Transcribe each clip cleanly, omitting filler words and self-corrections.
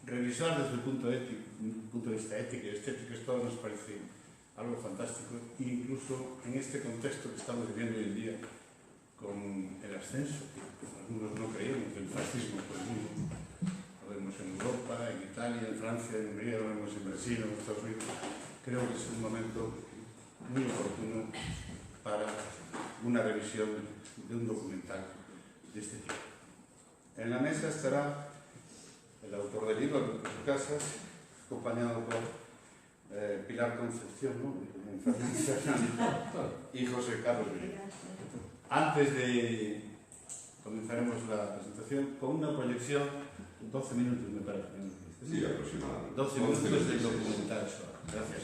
revisar desde el punto de vista ético y estético esto nos parece algo fantástico, incluso en este contexto que estamos viviendo hoy en día, con el ascenso, que algunos no creíamos, del fascismo por el mundo. Lo vemos en Europa, en Italia, en Francia, en Hungría, lo vemos en Brasil, en Estados Unidos. Creo que es un momento muy oportuno para una revisión de un documental de este tipo. En la mesa estará el autor del libro, Alberto Casas, acompañado por Pilar Concepción, ¿no? Y José Carlos Villa. Antes de comenzaremos la presentación con una proyección, 12 minutos me parece. Sí, aproximadamente. 12 minutos del documental. Gracias.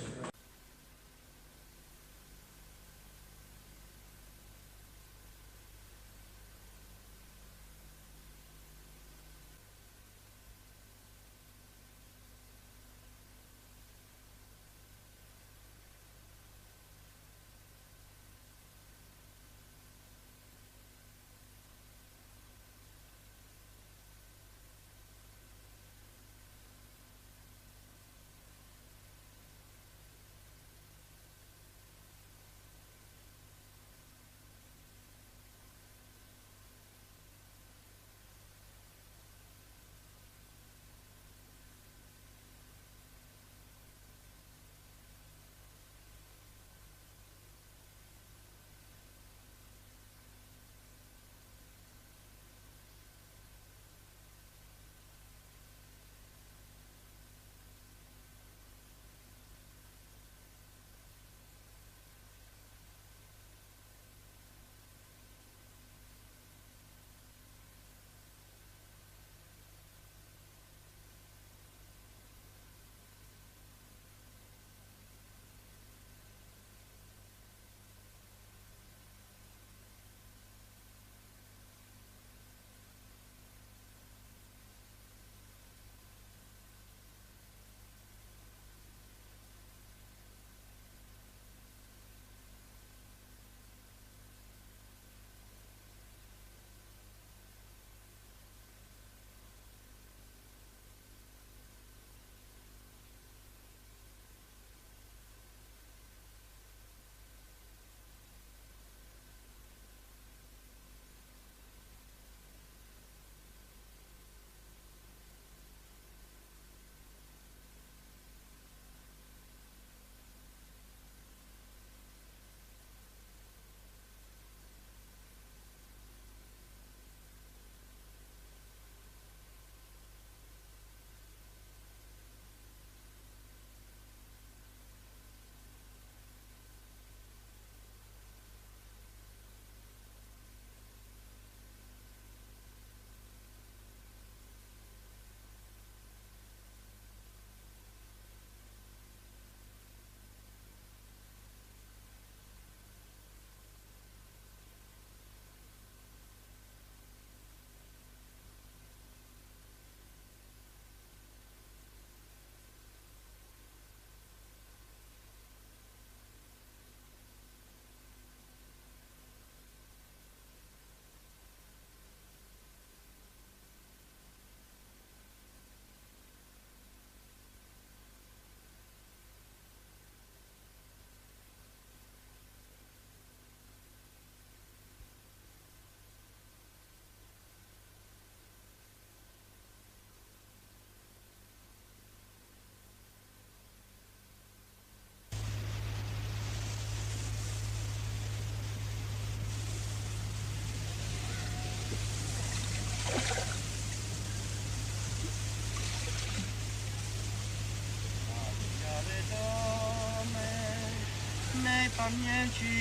Pamięci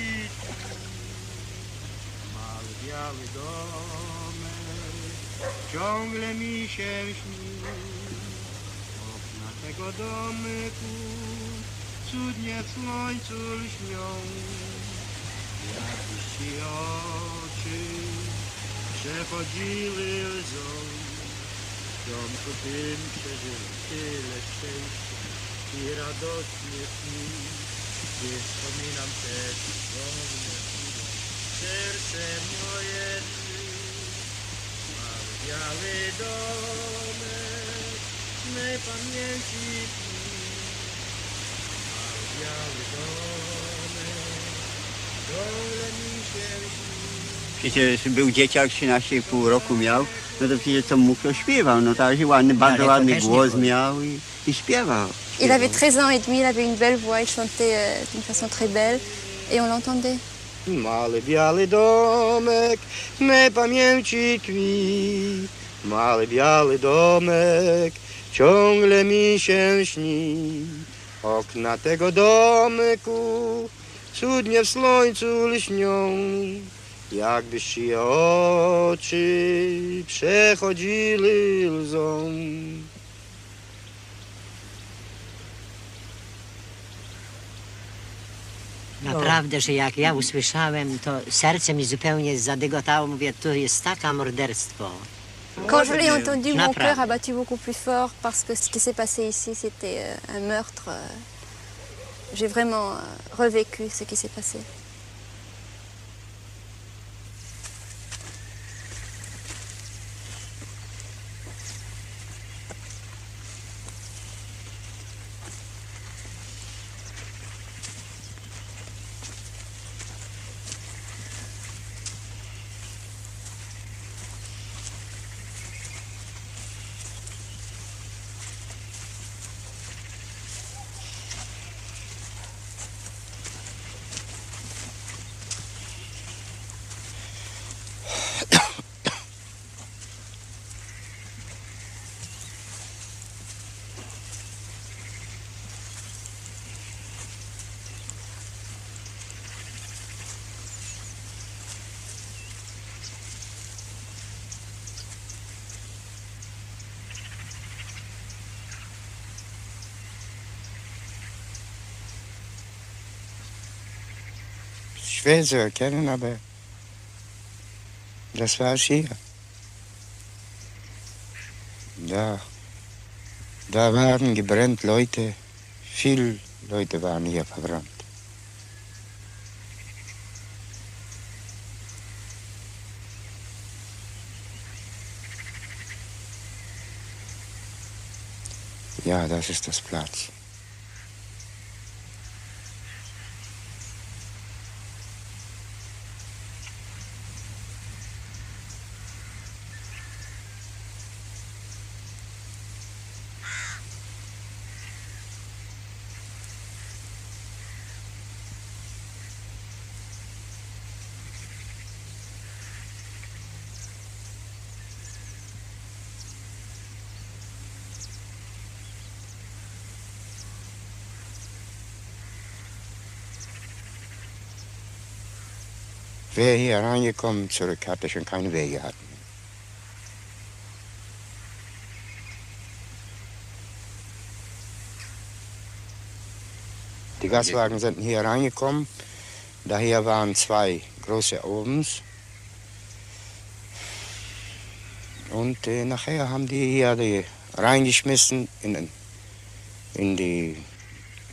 mały biały domek ciągle mi się śni. Okna tego domku cudnie w słońcu lśnią. Jakbyś ci oczy przechodziły łzą. W domku tym przeżyłem tyle szczęścia i radosnie dni. Gdy wspominam te cudowne chwile, serce moje drży. Mały biały domek nie pamięci biały domek, ciągle mi się śni. Przecież był dzieciak, 13,5 roku miał, no to przecież co mógł, to śpiewał. No tak, ładny, bardzo ładny głos miał i śpiewał. Il avait 13 ans et demi, il avait une belle voix, il chantait d'une façon très belle et on l'entendait. Mały biały domek, nie pamięci tkwi. Mały biały domek, ciągle mi się śni. Okna tego domku cudnie w słońcu lśnią, jakby czyje oczy przechodzili łzą. Naprawdę, że jak ja usłyszałem, to serce mi zupełnie zadygotało. Mówię, to jest takie morderstwo. Quand je l'ai entendu, mon Napra. cœur a battu beaucoup plus fort parce que ce qui s'est passé ici, c'était un meurtre. J'ai vraiment revécu ce qui s'est passé. Schwer zu erkennen, aber das war es hier. Da waren gebrannt Leute, viele Leute waren hier verbrannt. Ja, das ist das Platz. Wer hier reingekommen zurück, hatte schon keine Wege hatten. Die Gaswagen sind hier reingekommen. Daher waren 2 große Ovens. Und nachher haben die hier reingeschmissen in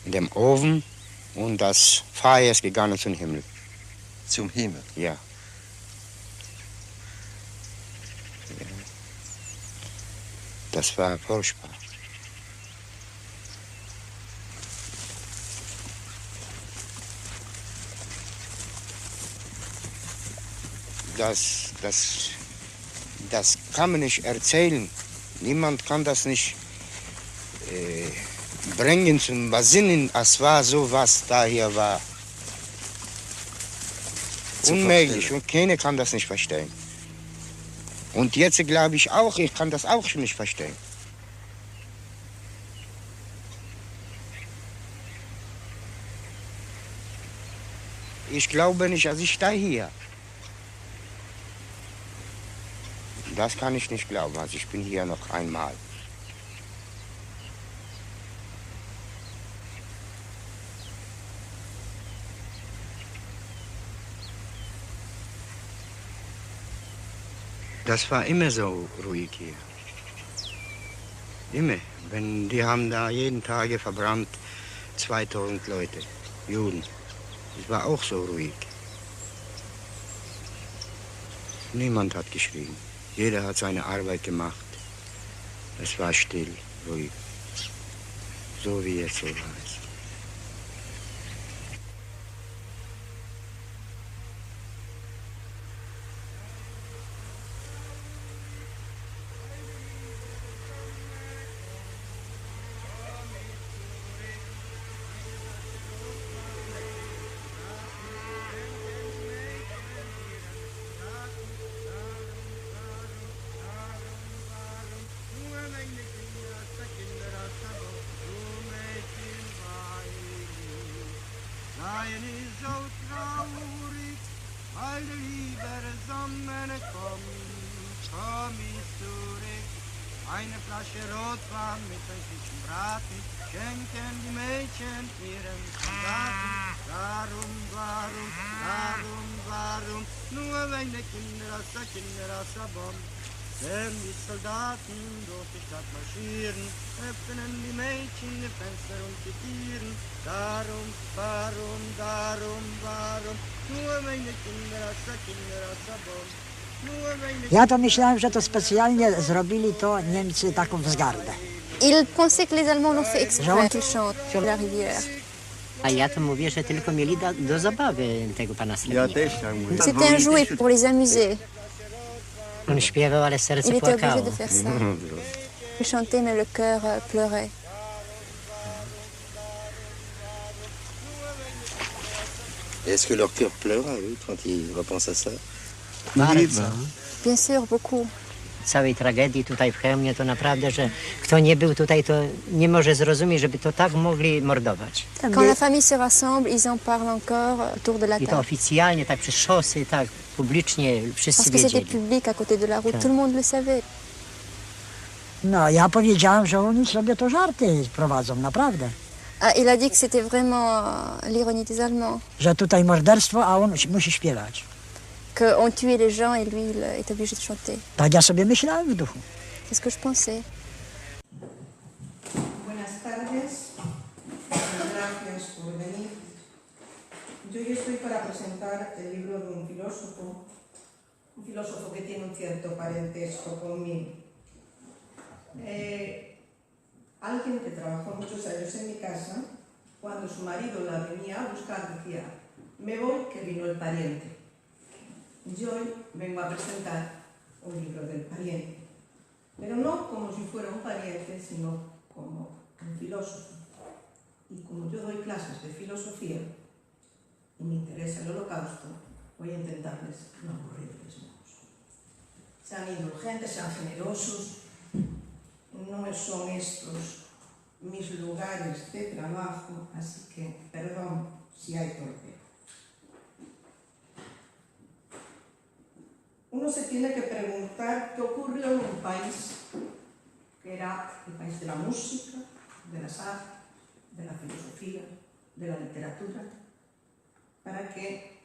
dem Ofen. Und das Feuer ist gegangen zum Himmel. Zum Himmel? Ja. Das war furchtbar. Das kann man nicht erzählen. Niemand kann das nicht bringen zum Besinnen, es war so, was da hier war. Unmöglich und keiner kann das nicht verstehen. Und jetzt glaube ich auch, ich kann das auch schon nicht verstehen. Ich glaube nicht, dass ich da hier. Das kann ich nicht glauben, also ich bin hier noch einmal. Das war immer so ruhig hier. Immer. Die haben da jeden Tag verbrannt 2000 Leute, Juden. Es war auch so ruhig. Niemand hat geschrien. Jeder hat seine Arbeit gemacht. Es war still. ruhig. So wie es so war. Zijn is zo traurig, weil de lieber zusammenkommt. Komm ich zurück, eine Flasche Rotwein mit ein bisschen Braten, schenken die Mädchen ihren Soldaten. Warum, nur wenn die Kinder aus der Bombe. Wenn die Soldaten durch die Stadt marschieren, öffnen die Mädchen die Fenster und die Türen. Warum, nur wenn die Kinder aus der Bombe. Ja to myślałem, że to specjalnie zrobili to Niemcy taką wzgardę. Il pensait que les Allemands l'ont fait exprès qu'ils chantent sur la rivière. A ja to mówię, że tylko mieli do zabawy tego pana Ja Slepnika. też tak mówię. C'était un jouet pour les amuser. On śpiewał, ale serce Il était obligé płakało. de faire ça. Il chantait, mais le cœur pleurait. Est-ce que leur cœur pleure à eux quand ils repensent à ça? Bardzo. Bien sûr, beaucoup. Całej tragedii tutaj w Chełmie to naprawdę, że kto nie był tutaj, to nie może zrozumieć, żeby to tak mogli mordować. Quand la famille se rassemble, ils en parlent encore autour de la I to table. oficjalnie, tak przez szosy, tak publicznie wszyscy Parce que c'était wiedzieli. public à côté de la route, tout le monde le savait. No, ja powiedziałem, że oni sobie to żarty prowadzą, naprawdę. Ah, il a dit que c'était vraiment l'ironie des Allemands, Że tutaj morderstwo, a on musi śpiewać. qu'on tuait les gens et lui, il est obligé de chanter. Tak ja sobie myślałem w duchu. C'est ce que je pensais. Buenas tardes, gracias por venir. Yo hoy estoy para presentar el libro de un filósofo que tiene un cierto parentesco conmigo. Alguien que trabajó muchos años en mi casa, cuando su marido la venía a buscar, decía: me voy, que vino el pariente. Yo hoy vengo a presentar un libro del pariente, pero no como si fuera un pariente, sino como un filósofo. Y como yo doy clases de filosofía y me interesa el Holocausto, voy a intentarles no aburrirles mucho. Sean indulgentes, sean generosos, no son estos mis lugares de trabajo, así que perdón si hay torpeo. Uno se tiene que preguntar qué ocurrió en un país que era el país de la música, de las artes, de la filosofía, de la literatura, para que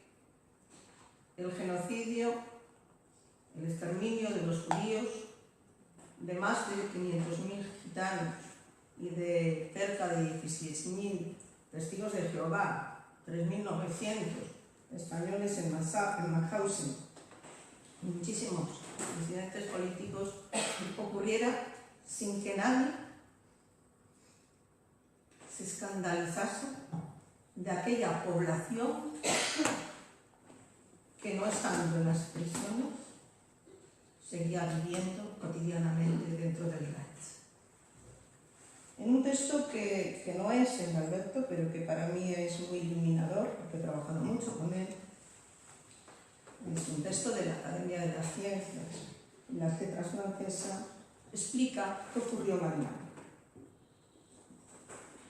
el genocidio, el exterminio de los judíos, de más de 500.000 gitanos y de cerca de 16.000 testigos de Jehová, 3.900 españoles en Mauthausen, muchísimos disidentes políticos, ocurriera sin que nadie se escandalizase de aquella población que, no estando en las prisiones, seguía viviendo cotidianamente dentro del Reich. En un texto que no es el de Alberto, pero que para mí es muy iluminador, porque he trabajado mucho con él. Es un texto de la Academia de las Ciencias. En las letras francesas explica qué ocurrió en Alemania.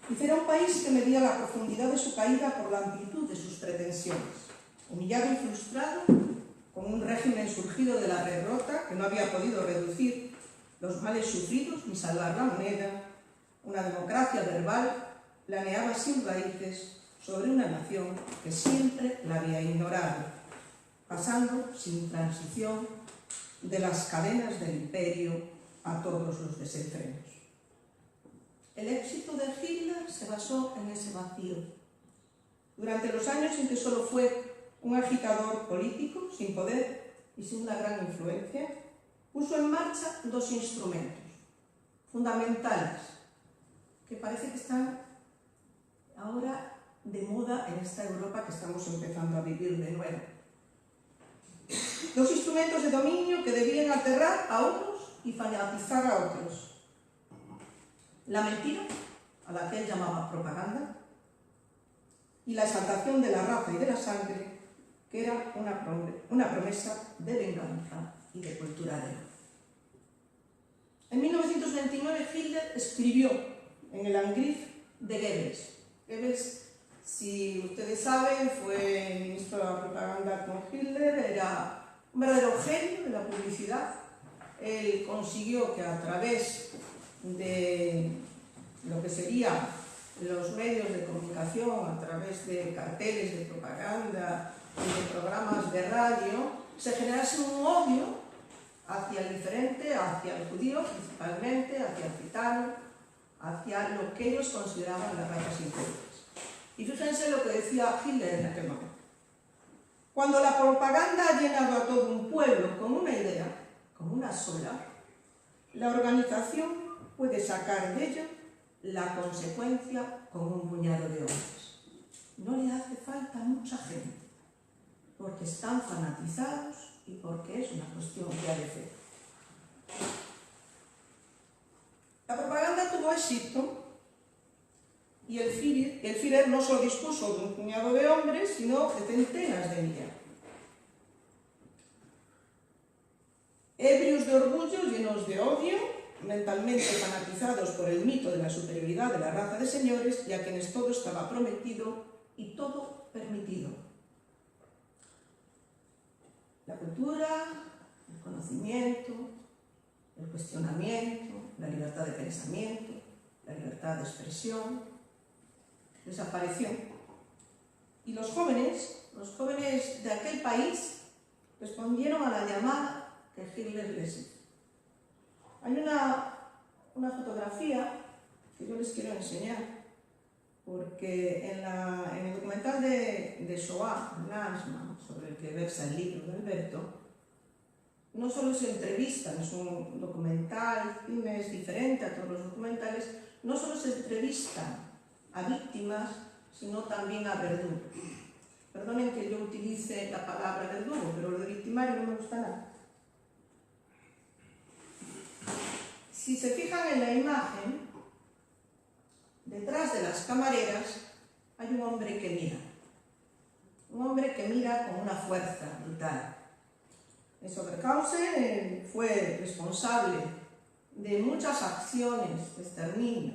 Dice: era un país que medía la profundidad de su caída por la amplitud de sus pretensiones. Humillado y frustrado, con un régimen surgido de la derrota que no había podido reducir los males sufridos ni salvar la moneda, una democracia verbal planeaba sin raíces sobre una nación que siempre la había ignorado, pasando sin transición de las cadenas del imperio a todos los desenfrenos. El éxito de Hitler se basó en ese vacío. Durante los años en que solo fue un agitador político sin poder y sin una gran influencia, puso en marcha dos instrumentos: fundamentales que parece que están ahora de moda en esta Europa que estamos empezando a vivir de nuevo. Dos instrumentos de dominio que debían aterrar a unos y fanatizar a otros. La mentira, a la que él llamaba propaganda, y la exaltación de la raza y de la sangre, que era una promesa de venganza y de cultura de odio. En 1929 Hitler escribió en el Angriff de Goebbels. Goebbels, si ustedes saben, fue ministro de la propaganda con Hitler, era un verdadero genio de la publicidad. Él consiguió que a través de lo que serían los medios de comunicación, a través de carteles de propaganda y de programas de radio, se generase un odio hacia el diferente, hacia el judío principalmente, hacia el gitano, hacia lo que ellos consideraban las razas inferiores. Y fíjense lo que decía Hitler en aquel momento. Cuando la propaganda ha llenado a todo un pueblo con una idea, con una sola, la organización puede sacar de ello la consecuencia con un puñado de hombres. No le hace falta mucha gente, porque están fanatizados y porque es una cuestión ya de fe. La propaganda tuvo éxito y el Führer no solo dispuso de un puñado de hombres, sino de centenas de millares. Ebrios de orgullo, llenos de odio, mentalmente fanatizados por el mito de la superioridad de la raza de señores y a quienes todo estaba prometido y todo permitido. La cultura, el conocimiento, el cuestionamiento, la libertad de pensamiento, la libertad de expresión, desapareció. Y los jóvenes de aquel país respondieron a la llamada que Hitler les hizo. Hay una fotografía que yo les quiero enseñar, porque en el documental de Shoah, Lanzmann, sobre el que versa el libro de Alberto, no solo se entrevistan, es un documental, es diferente a todos los documentales, no solo se entrevistan a víctimas, sino también a verdugos. Perdonen que yo utilice la palabra verdugo, pero lo de victimario no me gusta nada. Si se fijan en la imagen, detrás de las camareras hay un hombre que mira. Un hombre que mira con una fuerza brutal. Oberhausen fue responsable de muchas acciones de exterminio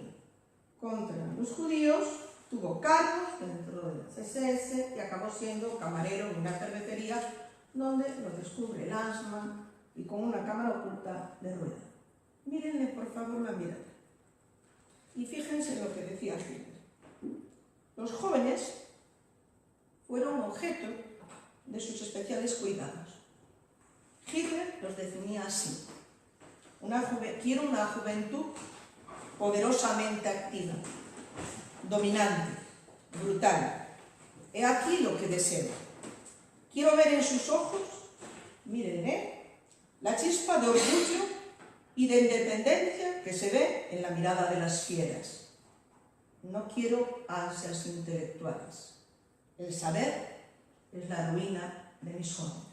contra los judíos, tuvo cargos dentro de las SS y acabó siendo camarero en una cervecería donde lo descubre Lanzmann y con una cámara oculta de rueda. Mírenle por favor la mirada. Y fíjense lo que decía Hitler. Los jóvenes fueron objeto de sus especiales cuidados. Hitler los definía así: quiero una juventud poderosamente activa, dominante, brutal. He aquí lo que deseo. Quiero ver en sus ojos, miren, la chispa de orgullo y de independencia que se ve en la mirada de las fieras. No quiero ansias intelectuales. El saber es la ruina de mis jóvenes.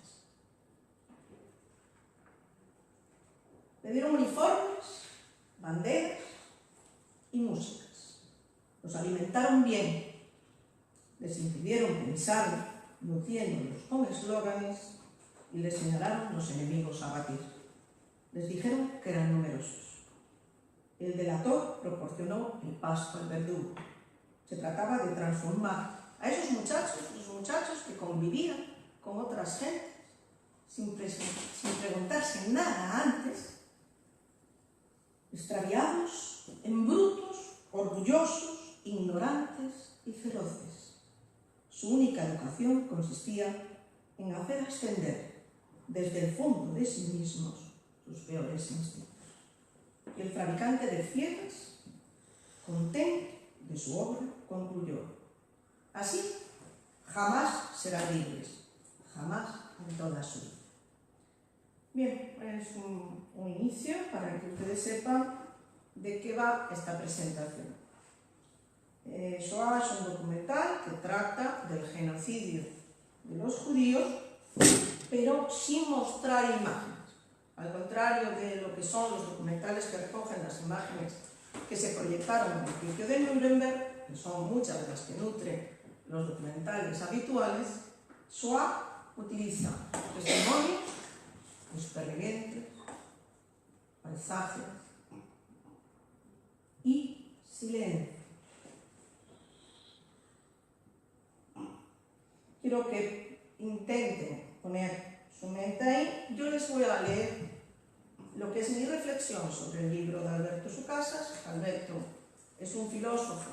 Le dieron uniformes, banderas y músicas. Los alimentaron bien. Les impidieron pensar luciéndolos con eslóganes y les señalaron los enemigos a batir. Les dijeron que eran numerosos. El delator proporcionó el pasto al verdugo. Se trataba de transformar a esos muchachos que convivían con otras gentes sin preguntarse nada antes, extraviados, en brutos, orgullosos, ignorantes y feroces. Su única educación consistía en hacer ascender desde el fondo de sí mismos sus peores instintos. Y el fabricante de fieras, contento de su obra, concluyó: así jamás serán libres, jamás en toda su vida. Bien, es un inicio para que ustedes sepan de qué va esta presentación. Shoah es un documental que trata del genocidio de los judíos, pero sin mostrar imágenes. Al contrario de lo que son los documentales que recogen las imágenes que se proyectaron en el juicio de Nuremberg, que son muchas de las que nutren los documentales habituales, Shoah utiliza testimonios de supervivientes, paisajes y silencio. Quiero que intenten poner su mente ahí. Yo les voy a leer lo que es mi reflexión sobre el libro de Alberto Sucasas. Alberto es un filósofo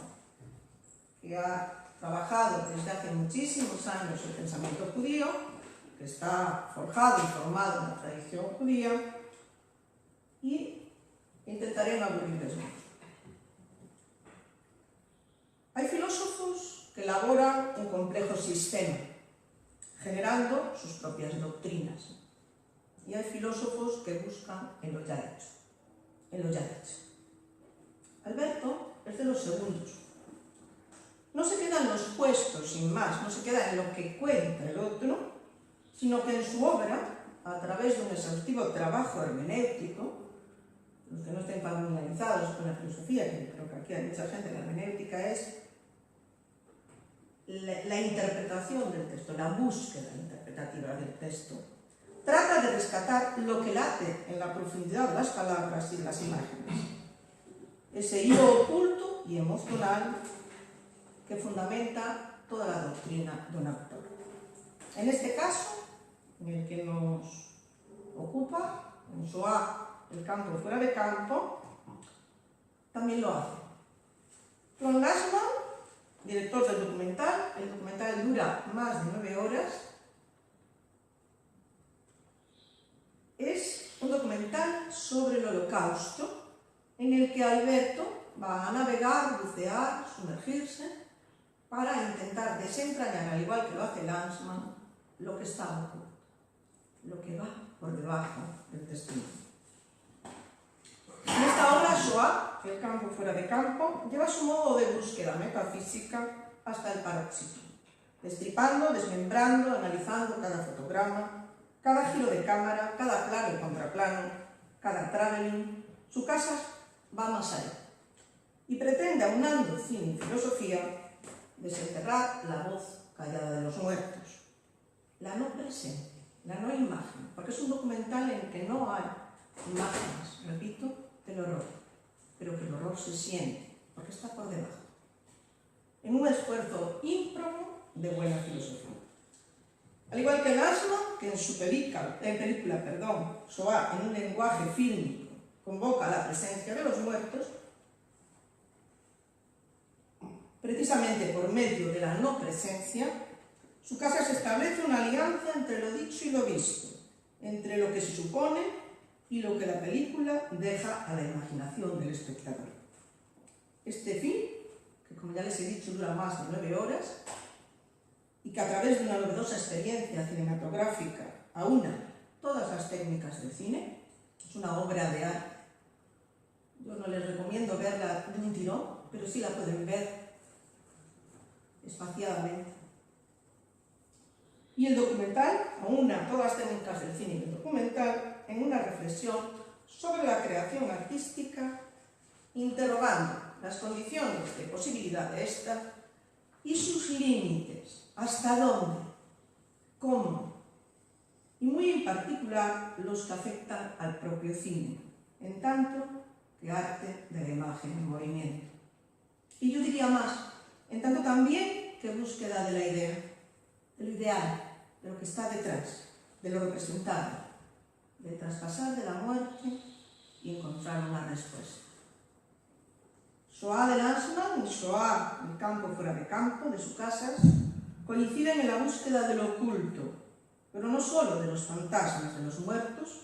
que ha trabajado desde hace muchísimos años el pensamiento judío, que está forjado y formado en la tradición judía, y intentaré no aburrirles mucho. Hay filósofos que elaboran un complejo sistema, generando sus propias doctrinas. Y hay filósofos que buscan en lo ya hecho. Alberto es de los segundos. No se queda en los puestos sin más, no se queda en lo que cuenta el otro, sino que en su obra, a través de un exhaustivo trabajo hermenéutico, los que no estén familiarizados con la filosofía, que creo que aquí hay mucha gente, la hermenéutica es la interpretación del texto, la búsqueda interpretativa del texto. Trata de rescatar lo que late en la profundidad de las palabras y de las imágenes. Ese hilo oculto y emocional que fundamenta toda la doctrina de un autor. En este caso, en el que nos ocupa, en Shoah, el campo fuera de campo, también lo hace. Ron Lashman, director del documental, el documental dura más de 9 horas, es un documental sobre el Holocausto, en el que Alberto va a navegar, bucear, sumergirse, para intentar desentrañar, al igual que lo hace Lashman, lo que está oculto, lo que va por debajo del testimonio. En esta obra, Shoah, el campo fuera de campo, lleva su modo de búsqueda metafísica hasta el paroxismo, destripando, desmembrando, analizando cada fotograma, cada giro de cámara, cada plano y contraplano, cada traveling. Su casa va más allá y pretende, aunando cine y filosofía, desenterrar la voz callada de los muertos, la no presente, la no imagen, porque es un documental en el que no hay imágenes, repito, del horror, pero que el horror se siente, porque está por debajo, en un esfuerzo ímprobo de buena filosofía. Al igual que Lashman, que en su película, Shoah, en un lenguaje fílmico, convoca la presencia de los muertos, precisamente por medio de la no presencia, Sucasas establece una alianza entre lo dicho y lo visto, entre lo que se supone y lo que la película deja a la imaginación del espectador. Este film, que como ya les he dicho dura más de 9 horas, y que a través de una novedosa experiencia cinematográfica aúna todas las técnicas del cine, es una obra de arte. Yo no les recomiendo verla de un tirón, pero sí la pueden ver espaciadamente. Y el documental aúna todas las técnicas del cine y del documental en una reflexión sobre la creación artística, interrogando las condiciones de posibilidad de esta y sus límites, hasta dónde, cómo, y muy en particular los que afectan al propio cine, en tanto que arte de la imagen en movimiento. Y yo diría más, en tanto también que búsqueda de la idea, de lo ideal, de lo que está detrás, de lo representado, de traspasar de la muerte y encontrar una respuesta. Shoah de Lashman y Shoah, el campo fuera de campo, de Sucasas, coinciden en la búsqueda de lo oculto, pero no solo de los fantasmas de los muertos,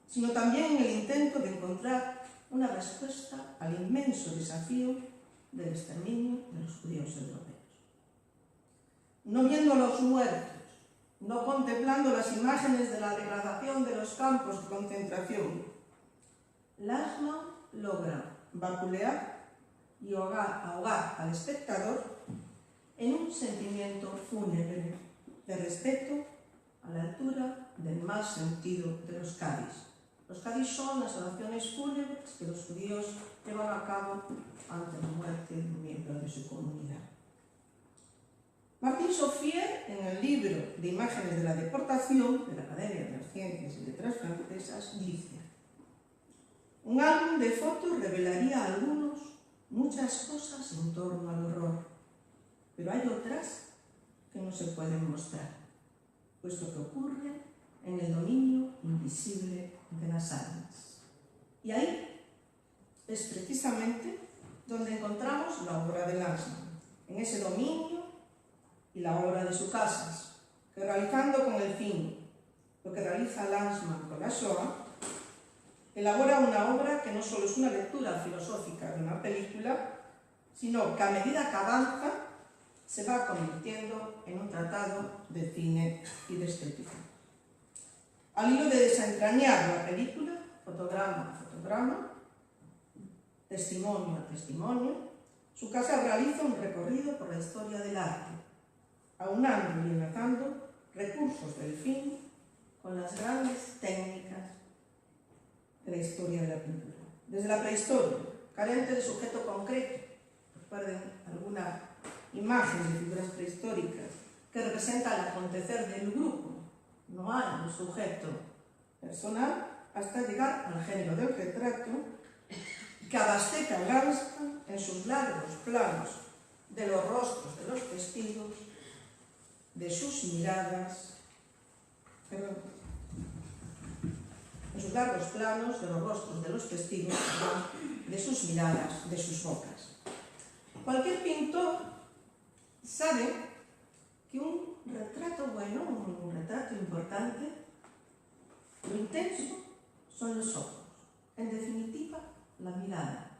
sino también en el intento de encontrar una respuesta al inmenso desafío del exterminio de los judíos europeos. No viendo a los muertos, no contemplando las imágenes de la degradación de los campos de concentración, Lashman logra vapulear y ahogar al espectador en un sentimiento fúnebre de respeto a la altura del más sentido de los Kaddish. Los Kaddish son las oraciones fúnebres que los judíos llevan a cabo ante la muerte de un miembro de su comunidad. Martín Saufier, en el libro de Imágenes de la deportación de la Academia de las Ciencias y Letras Francesas, dice: un álbum de fotos revelaría a algunos muchas cosas en torno al horror, pero hay otras que no se pueden mostrar, puesto que ocurre en el dominio invisible de las almas. Y ahí es precisamente donde encontramos la obra de Lanzmann, en ese dominio y la obra de sus casas, que realizando con el fin lo que realiza Lanzmann con la Shoah, elabora una obra que no solo es una lectura filosófica de una película, sino que a medida que avanza se va convirtiendo en un tratado de cine y de estética. Al hilo de desentrañar la película, fotograma a fotograma, testimonio a testimonio, su casa realiza un recorrido por la historia del arte, aunando y enlazando recursos del film con las grandes técnicas de la historia de la pintura. Desde la prehistoria, carente de sujeto concreto, recuerden alguna imagen de figuras prehistóricas que representa el acontecer del grupo, no hay un sujeto personal, hasta llegar al género del retrato que abasteca Lanzmann en sus largos planos de los rostros de los testigos, de sus miradas, en sus largos planos de los rostros de los testigos, de sus miradas, de sus bocas. Cualquier pintor sabe que un retrato bueno, un retrato importante, lo intenso son los ojos, en definitiva, la mirada.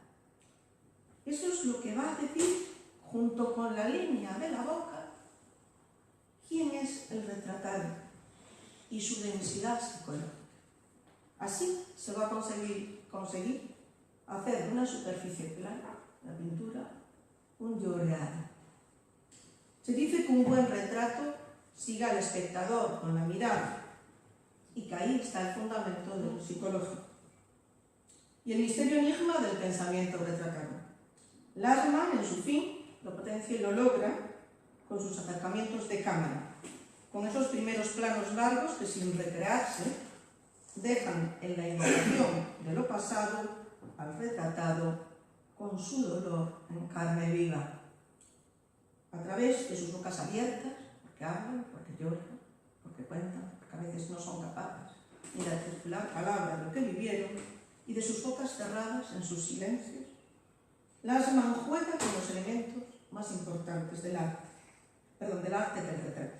Eso es lo que va a decir, junto con la línea de la boca, quién es el retratado y su densidad psicológica. Así se va a conseguir hacer de una superficie plana, la pintura, un yo real. Se dice que un buen retrato siga al espectador con la mirada y que ahí está el fundamento de lo psicológico. Y el misterio enigma del pensamiento retratado. Lanzmann, en su fin, lo potencia y lo logra con sus acercamientos de cámara, con esos primeros planos largos que, sin recrearse, dejan en la imaginación de lo pasado al retratado con su dolor en carne viva. A través de sus bocas abiertas, porque hablan, porque lloran, porque cuentan, porque a veces no son capaces ni de articular palabras de lo que vivieron, y de sus bocas cerradas en sus silencios, Lanzmann juega con los elementos más importantes del arte del retrato,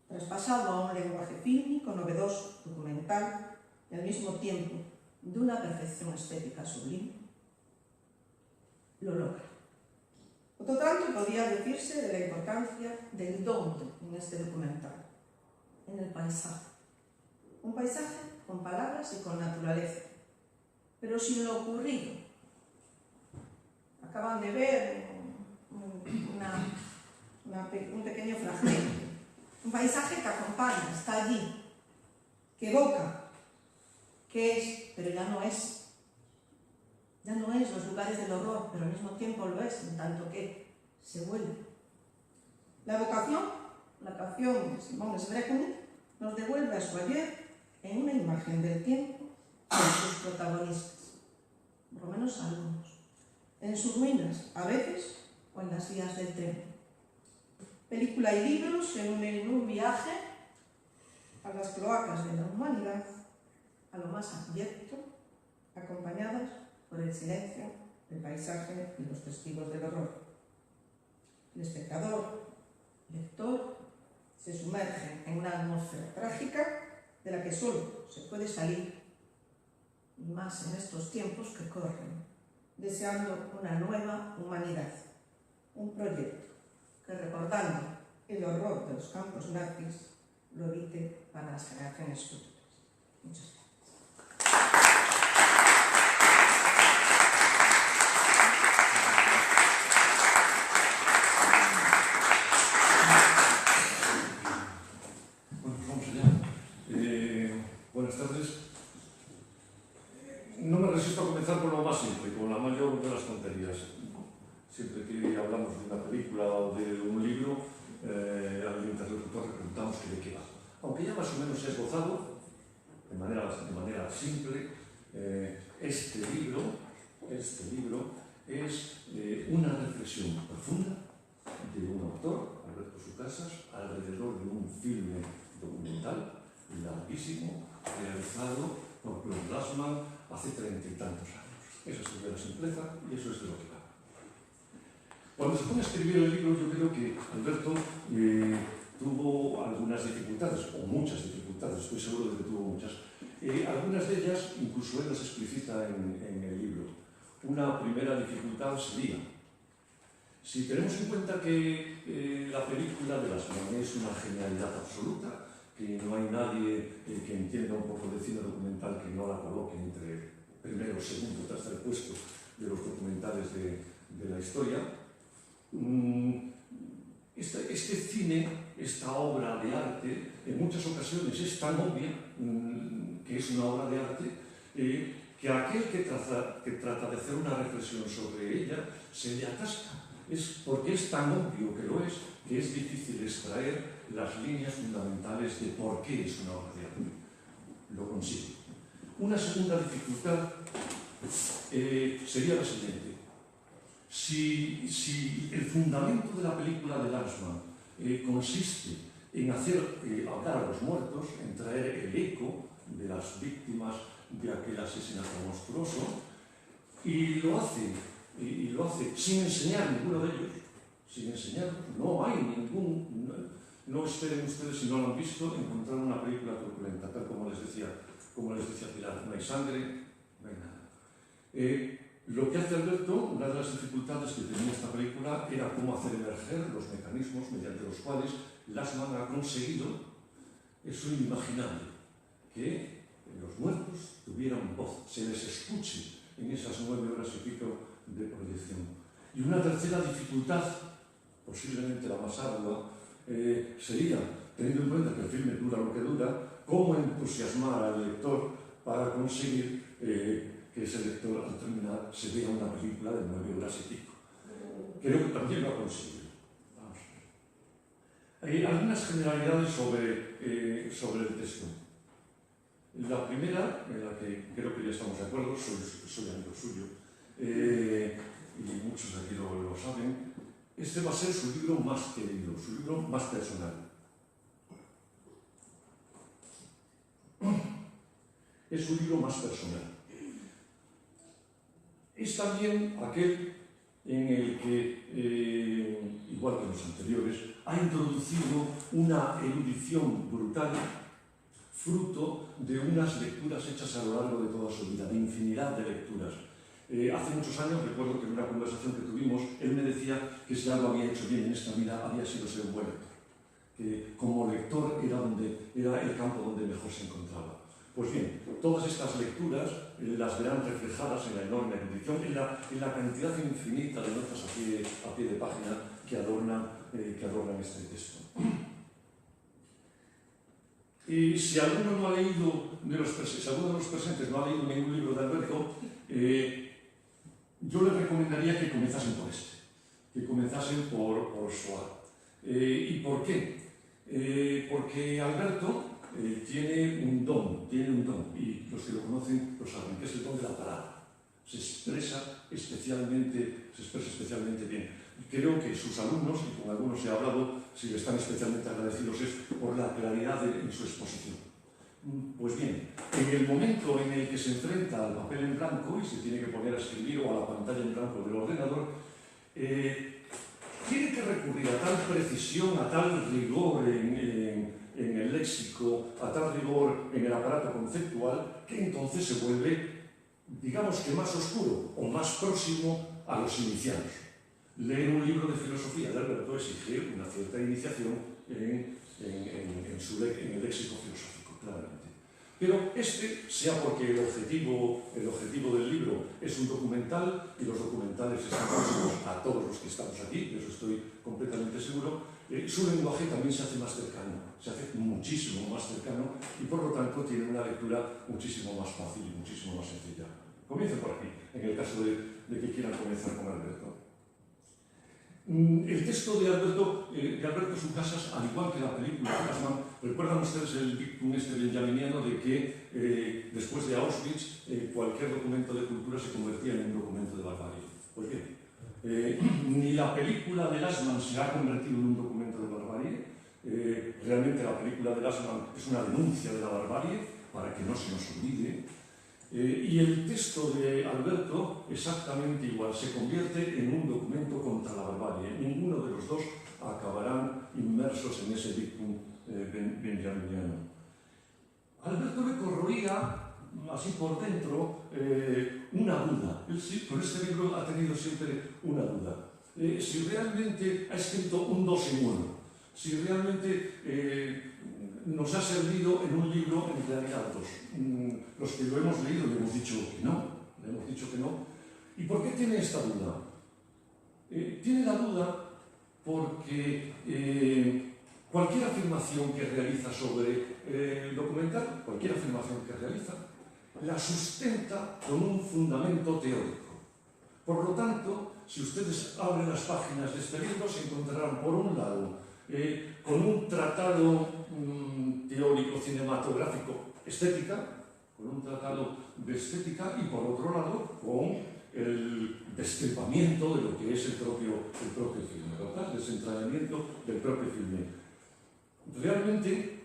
traspasado a un lenguaje fílmico, novedoso, documental y al mismo tiempo de una perfección estética sublime, lo logra. Otro tanto podría decirse de la importancia del dónde en este documental, en el paisaje. Un paisaje con palabras y con naturaleza, pero sin lo ocurrido. Acaban de ver un pequeño fragmento. Un paisaje que acompaña, está allí, que evoca, que es, pero ya no es. Ya no es los lugares del horror, pero al mismo tiempo lo es, en tanto que se vuelve. La evocación, la canción de Simón Sbregnik, nos devuelve a su ayer en una imagen del tiempo con sus protagonistas, por lo menos algunos, en sus ruinas, a veces, o en las vías del tren. Película y libros se unen en un viaje a las cloacas de la humanidad, a lo más abyecto, acompañadas por el silencio, el paisaje y los testigos del horror. El espectador, lector, se sumerge en una atmósfera trágica de la que solo se puede salir, y más en estos tiempos que corren, deseando una nueva humanidad, un proyecto que, recordando el horror de los campos nazis, lo evite para las generaciones futuras. Muchas gracias. mayor de las tonterías. Siempre que hablamos de una película o de un libro, al interlocutor le preguntamos que de qué va. Aunque ya más o menos es esbozado, de manera simple, este libro es una reflexión profunda de un autor, Alberto Sucasas, alrededor de un filme documental larguísimo, realizado por Claude Lanzmann hace 30 y tantos años. Esa es la simpleza y eso es de lo que va. Cuando se pone a escribir el libro, yo creo que Alberto tuvo algunas dificultades, o muchas dificultades, estoy seguro de que tuvo muchas. Algunas de ellas, incluso él las explicita en el libro. Una primera dificultad sería, si tenemos en cuenta que la película de Lanzmann es una genialidad absoluta, que no hay nadie que entienda un poco de cine documental que no la coloque entre primero, segundo, tercer puesto de los documentales de la historia, este cine, esta obra de arte, en muchas ocasiones es tan obvia que es una obra de arte, que aquel que trata de hacer una reflexión sobre ella se le atasca. Es porque es tan obvio que lo es, que es difícil extraer las líneas fundamentales de por qué es una obra de arte. Lo consigue. Una segunda dificultad sería la siguiente. Si el fundamento de la película de Lanzmann consiste en hacer hablar a los muertos, en traer el eco de las víctimas de aquel asesinato monstruoso, y lo hace sin enseñar a ninguno de ellos, sin enseñarlos, no hay ningún... No esperen ustedes, si no lo han visto, encontrar una película truculenta, tal como les decía Pilar, no hay sangre, no hay nada. Lo que hace Alberto, una de las dificultades que tenía esta película era cómo hacer emerger los mecanismos mediante los cuales Lanzmann ha conseguido eso inimaginable, que los muertos tuvieran voz, se les escuche en esas 9 horas y pico de proyección. Y una tercera dificultad, posiblemente la más ardua, sería, teniendo en cuenta que el filme dura lo que dura, cómo entusiasmar al lector para conseguir que ese lector al terminar se vea una película de 9 horas y pico. Creo que también lo ha conseguido. Vamos a ver. Hay algunas generalidades sobre el texto. La primera, en la que creo que ya estamos de acuerdo, soy amigo suyo, y muchos aquí lo saben, este va a ser su libro más querido, su libro más personal. Es su libro más personal. Es también aquel en el que, igual que los anteriores, ha introducido una erudición brutal, fruto de unas lecturas hechas a lo largo de toda su vida, de infinidad de lecturas. Hace muchos años, recuerdo que en una conversación que tuvimos, él me decía que si algo había hecho bien en esta vida había sido ser un buen lector, que como lector era el campo donde mejor se encontraba. Pues bien, todas estas lecturas las verán reflejadas en la enorme erudición, en la cantidad infinita de notas a pie de página que adornan este texto. Y si alguno no ha leído, si alguno de los presentes no ha leído ningún libro de Alberto, yo les recomendaría que comenzasen por este, que comenzasen por Shoah. ¿Y por qué? Porque Alberto tiene un don, y los que lo conocen lo saben, que es el don de la palabra. Se expresa especialmente bien. Creo que sus alumnos, y con algunos he hablado, si le están especialmente agradecidos es por la claridad en su exposición. Pues bien, en el momento en el que se enfrenta al papel en blanco y se tiene que poner a escribir o a la pantalla en blanco del ordenador, tiene que recurrir a tal precisión, a tal rigor en el léxico, a tal rigor en el aparato conceptual, que entonces se vuelve, digamos que más oscuro o más próximo a los iniciados. Leer un libro de filosofía de Alberto exige una cierta iniciación en el léxico filosófico, claramente. Pero sea porque el objetivo del libro es un documental, y los documentales están próximos a todos los que estamos aquí, de eso estoy completamente seguro, su lenguaje también se hace más cercano, se hace muchísimo más cercano, y por lo tanto tiene una lectura muchísimo más fácil y muchísimo más sencilla Comiencen por aquí, en el caso de que quieran comenzar con Alberto. El texto de Alberto Sucasas, al igual que la película de Gassman, recuerdan ustedes el dictum benjaminiano de que después de Auschwitz cualquier documento de cultura se convertía en un documento de barbarie. Pues bien, ni la película de Gassman se ha convertido en un documento de barbarie. Realmente la película de Gassman es una denuncia de la barbarie para que no se nos olvide. Y el texto de Alberto, exactamente igual, se convierte en un documento contra la barbarie. Ninguno de los dos acabarán inmersos en ese dictum benjaminiano. Alberto le corroía, así por dentro, una duda. Él sí, con este libro ha tenido siempre una duda. Si realmente ha escrito un 2 en 1, si realmente nos ha servido en un libro en realidad 2. Los que lo hemos leído le hemos dicho que no. ¿Y por qué tiene esta duda? Tiene la duda porque cualquier afirmación que realiza sobre el documental, cualquier afirmación que realiza, la sustenta con un fundamento teórico. Por lo tanto, si ustedes abren las páginas de este libro, se encontrarán por un lado con un tratado teórico cinematográfico estética, con un tratado de estética, y por otro lado con el destripamiento de lo que es el propio filme, ¿verdad? El desentrañamiento del propio filme. Realmente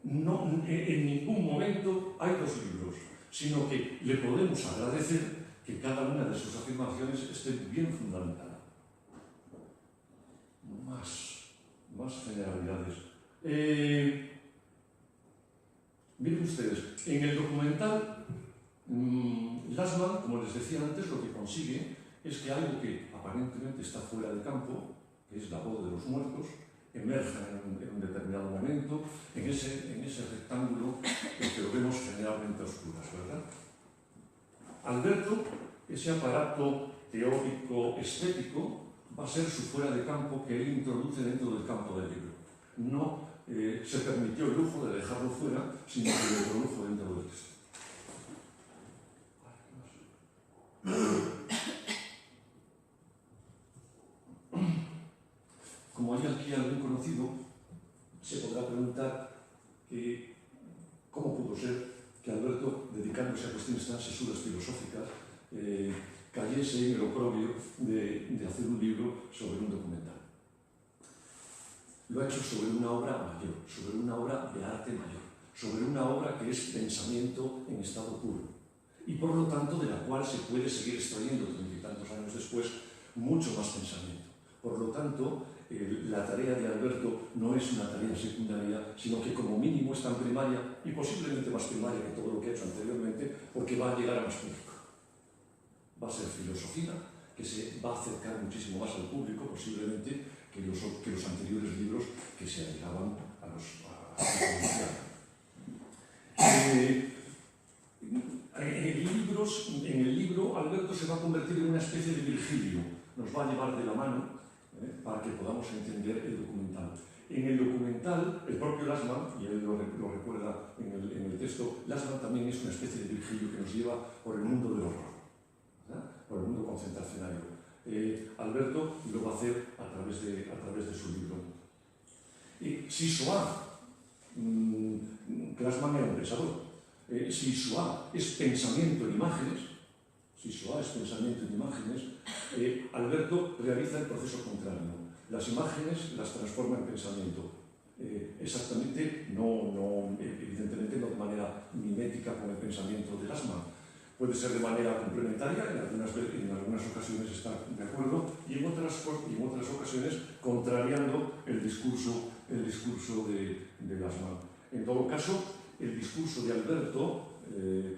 no, en ningún momento hay 2 libros, sino que le podemos agradecer que cada una de sus afirmaciones esté bien fundamentada. Más generalidades. Miren ustedes, en el documental, Gassman, como les decía antes, lo que consigue es que algo que aparentemente está fuera de campo, que es la voz de los muertos, emerja en un determinado momento, en ese rectángulo que lo vemos generalmente a oscuras, ¿verdad? Alberto, ese aparato teórico estético, va a ser su fuera de campo que él introduce dentro del campo del libro. No se permitió el lujo de dejarlo fuera, sino que lo introdujo dentro del texto. Como hay aquí algún conocido, se podrá preguntar cómo pudo ser que Alberto, dedicándose a cuestiones tan sesudas filosóficas, cayese en el oprobio de hacer un libro sobre un documental. Lo ha hecho sobre una obra mayor, sobre una obra de arte mayor, sobre una obra que es pensamiento en estado puro, y por lo tanto de la cual se puede seguir extrayendo 30 y tantos años después mucho más pensamiento. Por lo tanto, la tarea de Alberto no es una tarea secundaria, sino que como mínimo es tan primaria, y posiblemente más primaria que todo lo que ha hecho anteriormente, porque va a llegar a más público. Va a ser filosofía, que se va a acercar muchísimo más al público, posiblemente, que los anteriores libros que se allegaban a los en el libro, Alberto se va a convertir en una especie de Virgilio. Nos va a llevar de la mano para que podamos entender el documental. En el documental, el propio Gassman, y él lo recuerda en el texto, Gassman también es una especie de Virgilio que nos lleva por el mundo del horror, ¿verdad? Por el mundo concentracionario. Alberto lo va a hacer a través de su libro. Si Shoah, Gassman era un pensador, si Shoah es pensamiento en imágenes, Alberto realiza el proceso contrario. Las imágenes las transforma en pensamiento. Exactamente, evidentemente no de manera mimética con el pensamiento de Gassman. Puede ser de manera complementaria, en algunas ocasiones está de acuerdo, y en otras ocasiones contrariando el discurso de Gassman. En todo caso, el discurso de Alberto,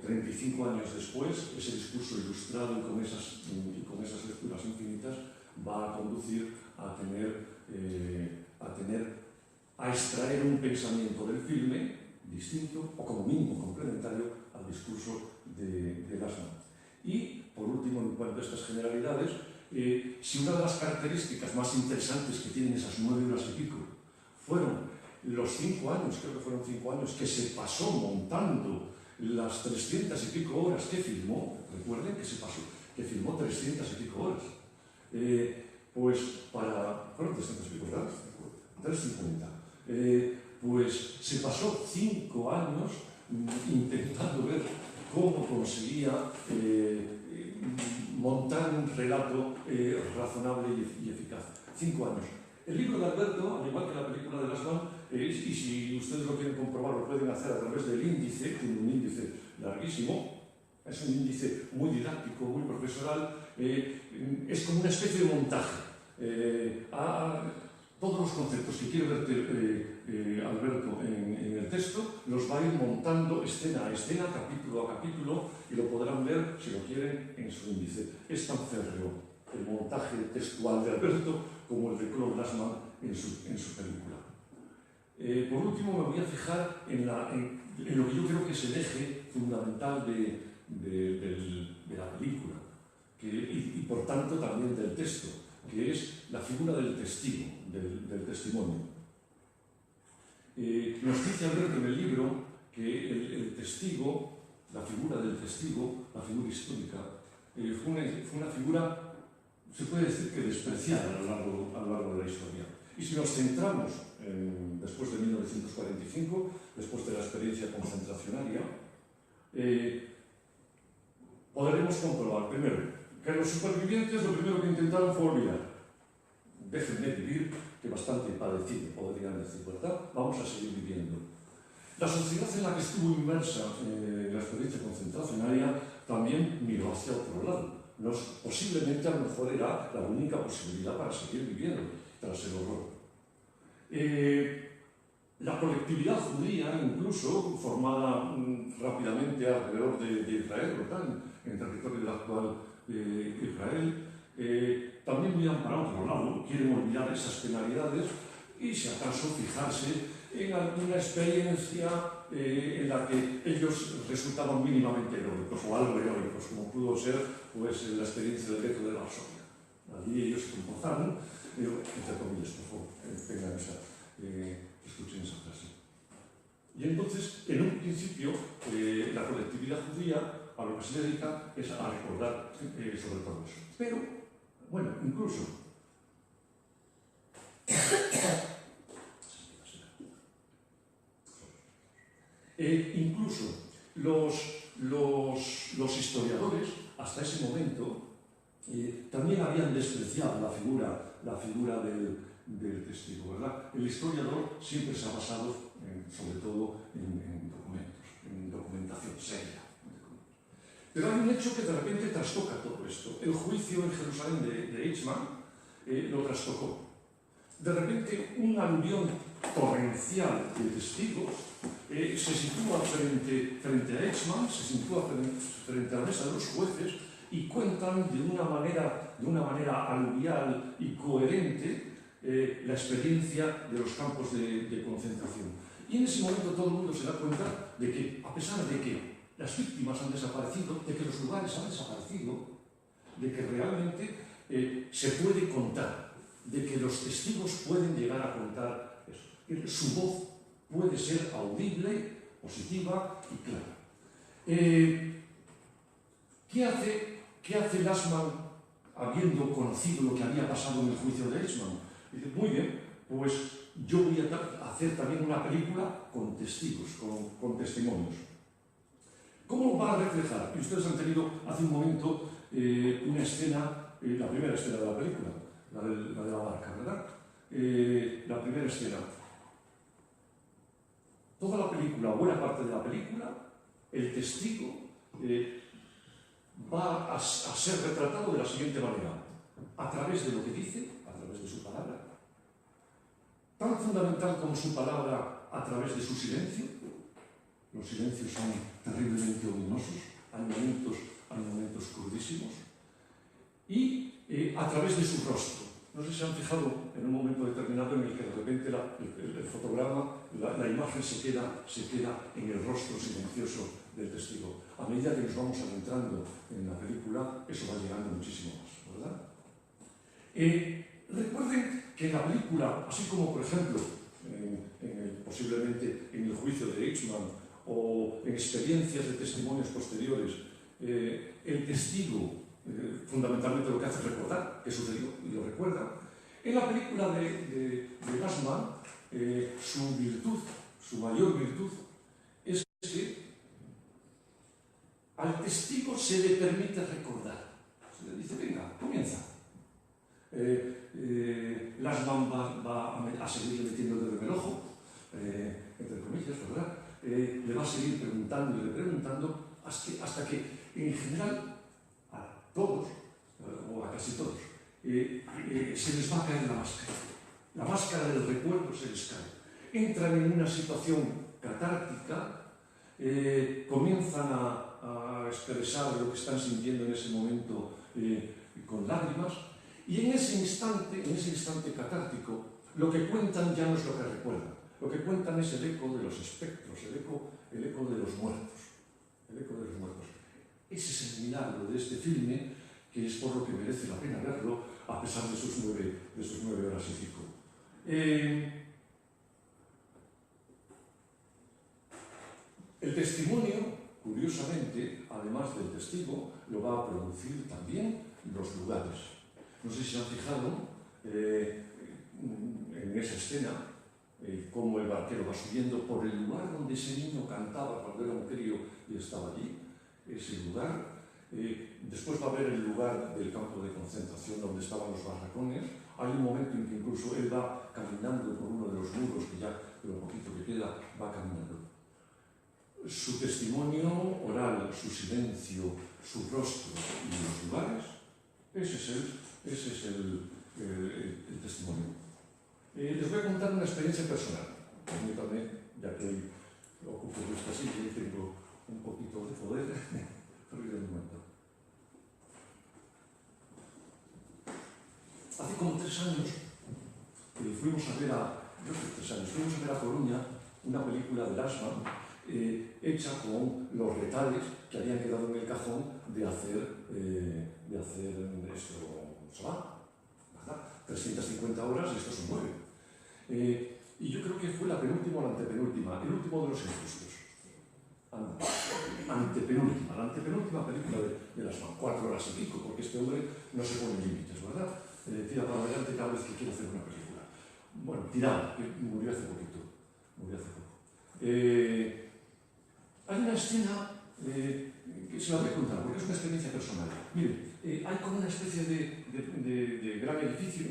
35 años después, ese discurso ilustrado y con esas lecturas infinitas, va a conducir a extraer un pensamiento del filme distinto o como mínimo complementario al discurso de Gassman. Y, por último, en cuanto a estas generalidades, si una de las características más interesantes que tienen esas 9 horas y pico fueron los 5 años, creo que fueron 5 años, que se pasó montando las 300 y pico horas que filmó, recuerden que que filmó 300 y pico horas, pues para... ¿Fueron 300 y pico horas? 350. Pues se pasó 5 años intentando ver cómo conseguía montar un relato razonable y eficaz. 5 años. El libro de Alberto, al igual que la película de Lastman, y si ustedes lo quieren comprobar, lo pueden hacer a través del índice, tiene un índice larguísimo, es un índice muy didáctico, muy profesoral, es como una especie de montaje. Todos los conceptos que quiere verte Alberto en el texto los va a ir montando escena a escena, capítulo a capítulo, y lo podrán ver, si lo quieren, en su índice. Es tan férreo el montaje textual de Alberto como el de Claude Lastman en su película. Por último, me voy a fijar en lo que yo creo que es el eje fundamental de la película y por tanto también del texto, que es la figura del testigo, del testimonio. Nos dice Alberto en el libro que el testigo, la figura del testigo, la figura histórica, fue una figura, se puede decir que despreciada a lo largo de la historia. Y si nos centramos después de 1945, después de la experiencia concentracionaria, podremos comprobar, primero, que los supervivientes lo primero que intentaron fue olvidar. Déjenme vivir, que bastante padecido, podrían decir, ¿verdad? Vamos a seguir viviendo. La sociedad en la que estuvo inmersa la experiencia concentracionaria también miró hacia otro lado. Posiblemente a lo mejor era la única posibilidad para seguir viviendo tras el horror. La colectividad judía, incluso formada rápidamente alrededor de Israel, ¿verdad? En territorio del actual Israel, también miran para otro lado, quieren olvidar esas penalidades y, si acaso, fijarse en alguna experiencia en la que ellos resultaban mínimamente heroicos o algo heroicos, como pudo ser pues, la experiencia del gueto de Varsovia. Allí ellos se comportaron, entre comillas, por favor, tengan escuchen esa frase. Y entonces, en un principio, la colectividad judía a lo que se dedica es a recordar sobre todo eso. Pero, bueno, incluso los historiadores, hasta ese momento, también habían despreciado la figura del testigo, ¿verdad? El historiador siempre se ha basado, sobre todo, en documentos, en documentación seria. Pero hay un hecho que de repente trastoca todo esto. El juicio en Jerusalén de Eichmann lo trastocó. De repente, un aluvión torrencial de testigos se sitúa frente a Eichmann, se sitúa frente a la mesa de los jueces y cuentan de una manera aluvial y coherente la experiencia de los campos de concentración. Y en ese momento todo el mundo se da cuenta de que, a pesar de que las víctimas han desaparecido, de que los lugares han desaparecido, de que realmente se puede contar, de que los testigos pueden llegar a contar eso. Su voz puede ser audible, positiva y clara. ¿Qué hace Lastman habiendo conocido lo que había pasado en el juicio de Eichmann? Dice, muy bien, pues yo voy a hacer también una película con testigos, con testimonios. ¿Cómo va a reflejar? Y ustedes han tenido hace un momento una escena, la primera escena de la película, la de la barca, ¿verdad? La primera escena. Toda la película, buena parte de la película, el testigo va a ser retratado de la siguiente manera. A través de lo que dice, a través de su palabra. Tan fundamental como su palabra, a través de su silencio. Los silencios son terriblemente ominosos, hay momentos crudísimos. Y a través de su rostro. No sé si se han fijado en un momento determinado en el que de repente el fotograma, la imagen se queda en el rostro silencioso del testigo. A medida que nos vamos adentrando en la película, eso va llegando muchísimo más, ¿verdad? Recuerden que en la película, así como por ejemplo, posiblemente en el juicio de Eichmann o en experiencias de testimonios posteriores, el testigo fundamentalmente lo que hace es recordar qué sucedió y lo recuerda. En la película de Gassman, su virtud, su mayor virtud, es que al testigo se le permite recordar. Se le dice, venga, comienza. Gassman va a seguir metiendo el dedo en el ojo, entre comillas, ¿verdad? Le va a seguir preguntando y preguntando hasta que, en general, a todos, o a casi todos, se les va a caer la máscara. La máscara del recuerdo se les cae. Entran en una situación catártica, comienzan a expresar lo que están sintiendo en ese momento con lágrimas, y en ese instante catártico, lo que cuentan ya no es lo que recuerdan. Lo que cuentan es el eco de los espectros, el eco de los muertos. El eco de los muertos. Ese es el milagro de este filme, que es por lo que merece la pena verlo, a pesar de sus 9 horas y pico. El testimonio, curiosamente, además del testigo, lo va a producir también los lugares. No sé si se han fijado en esa escena, cómo el barquero va subiendo por el lugar donde ese niño cantaba cuando era un crío y estaba allí, ese lugar. Después va a ver el lugar del campo de concentración donde estaban los barracones. Hay un momento en que incluso él va caminando por uno de los muros, que ya, pero lo poquito que queda, va caminando. Su testimonio oral, su silencio, su rostro y los lugares, ese es el testimonio. Les voy a contar una experiencia personal. Permítanme, ya que hoy ocupo esta silla y tengo un poquito de poder, abrir el momento. Hace como 3 años fuimos a ver a Coruña una película de Gassman hecha con los retales que habían quedado en el cajón de hacer esto, Solá, ¿verdad? 350 horas y esto son 9. Y yo creo que fue la penúltima o la antepenúltima, el último de los injustos. La antepenúltima película de Gassman, 4 horas y pico, porque este hombre no se pone límites, ¿verdad? Tira para adelante cada vez que quiere hacer una película. Bueno, tirado, que murió hace poquito. Hay una escena que se la voy a contar, porque es una experiencia personal. Miren, hay como una especie de gran edificio,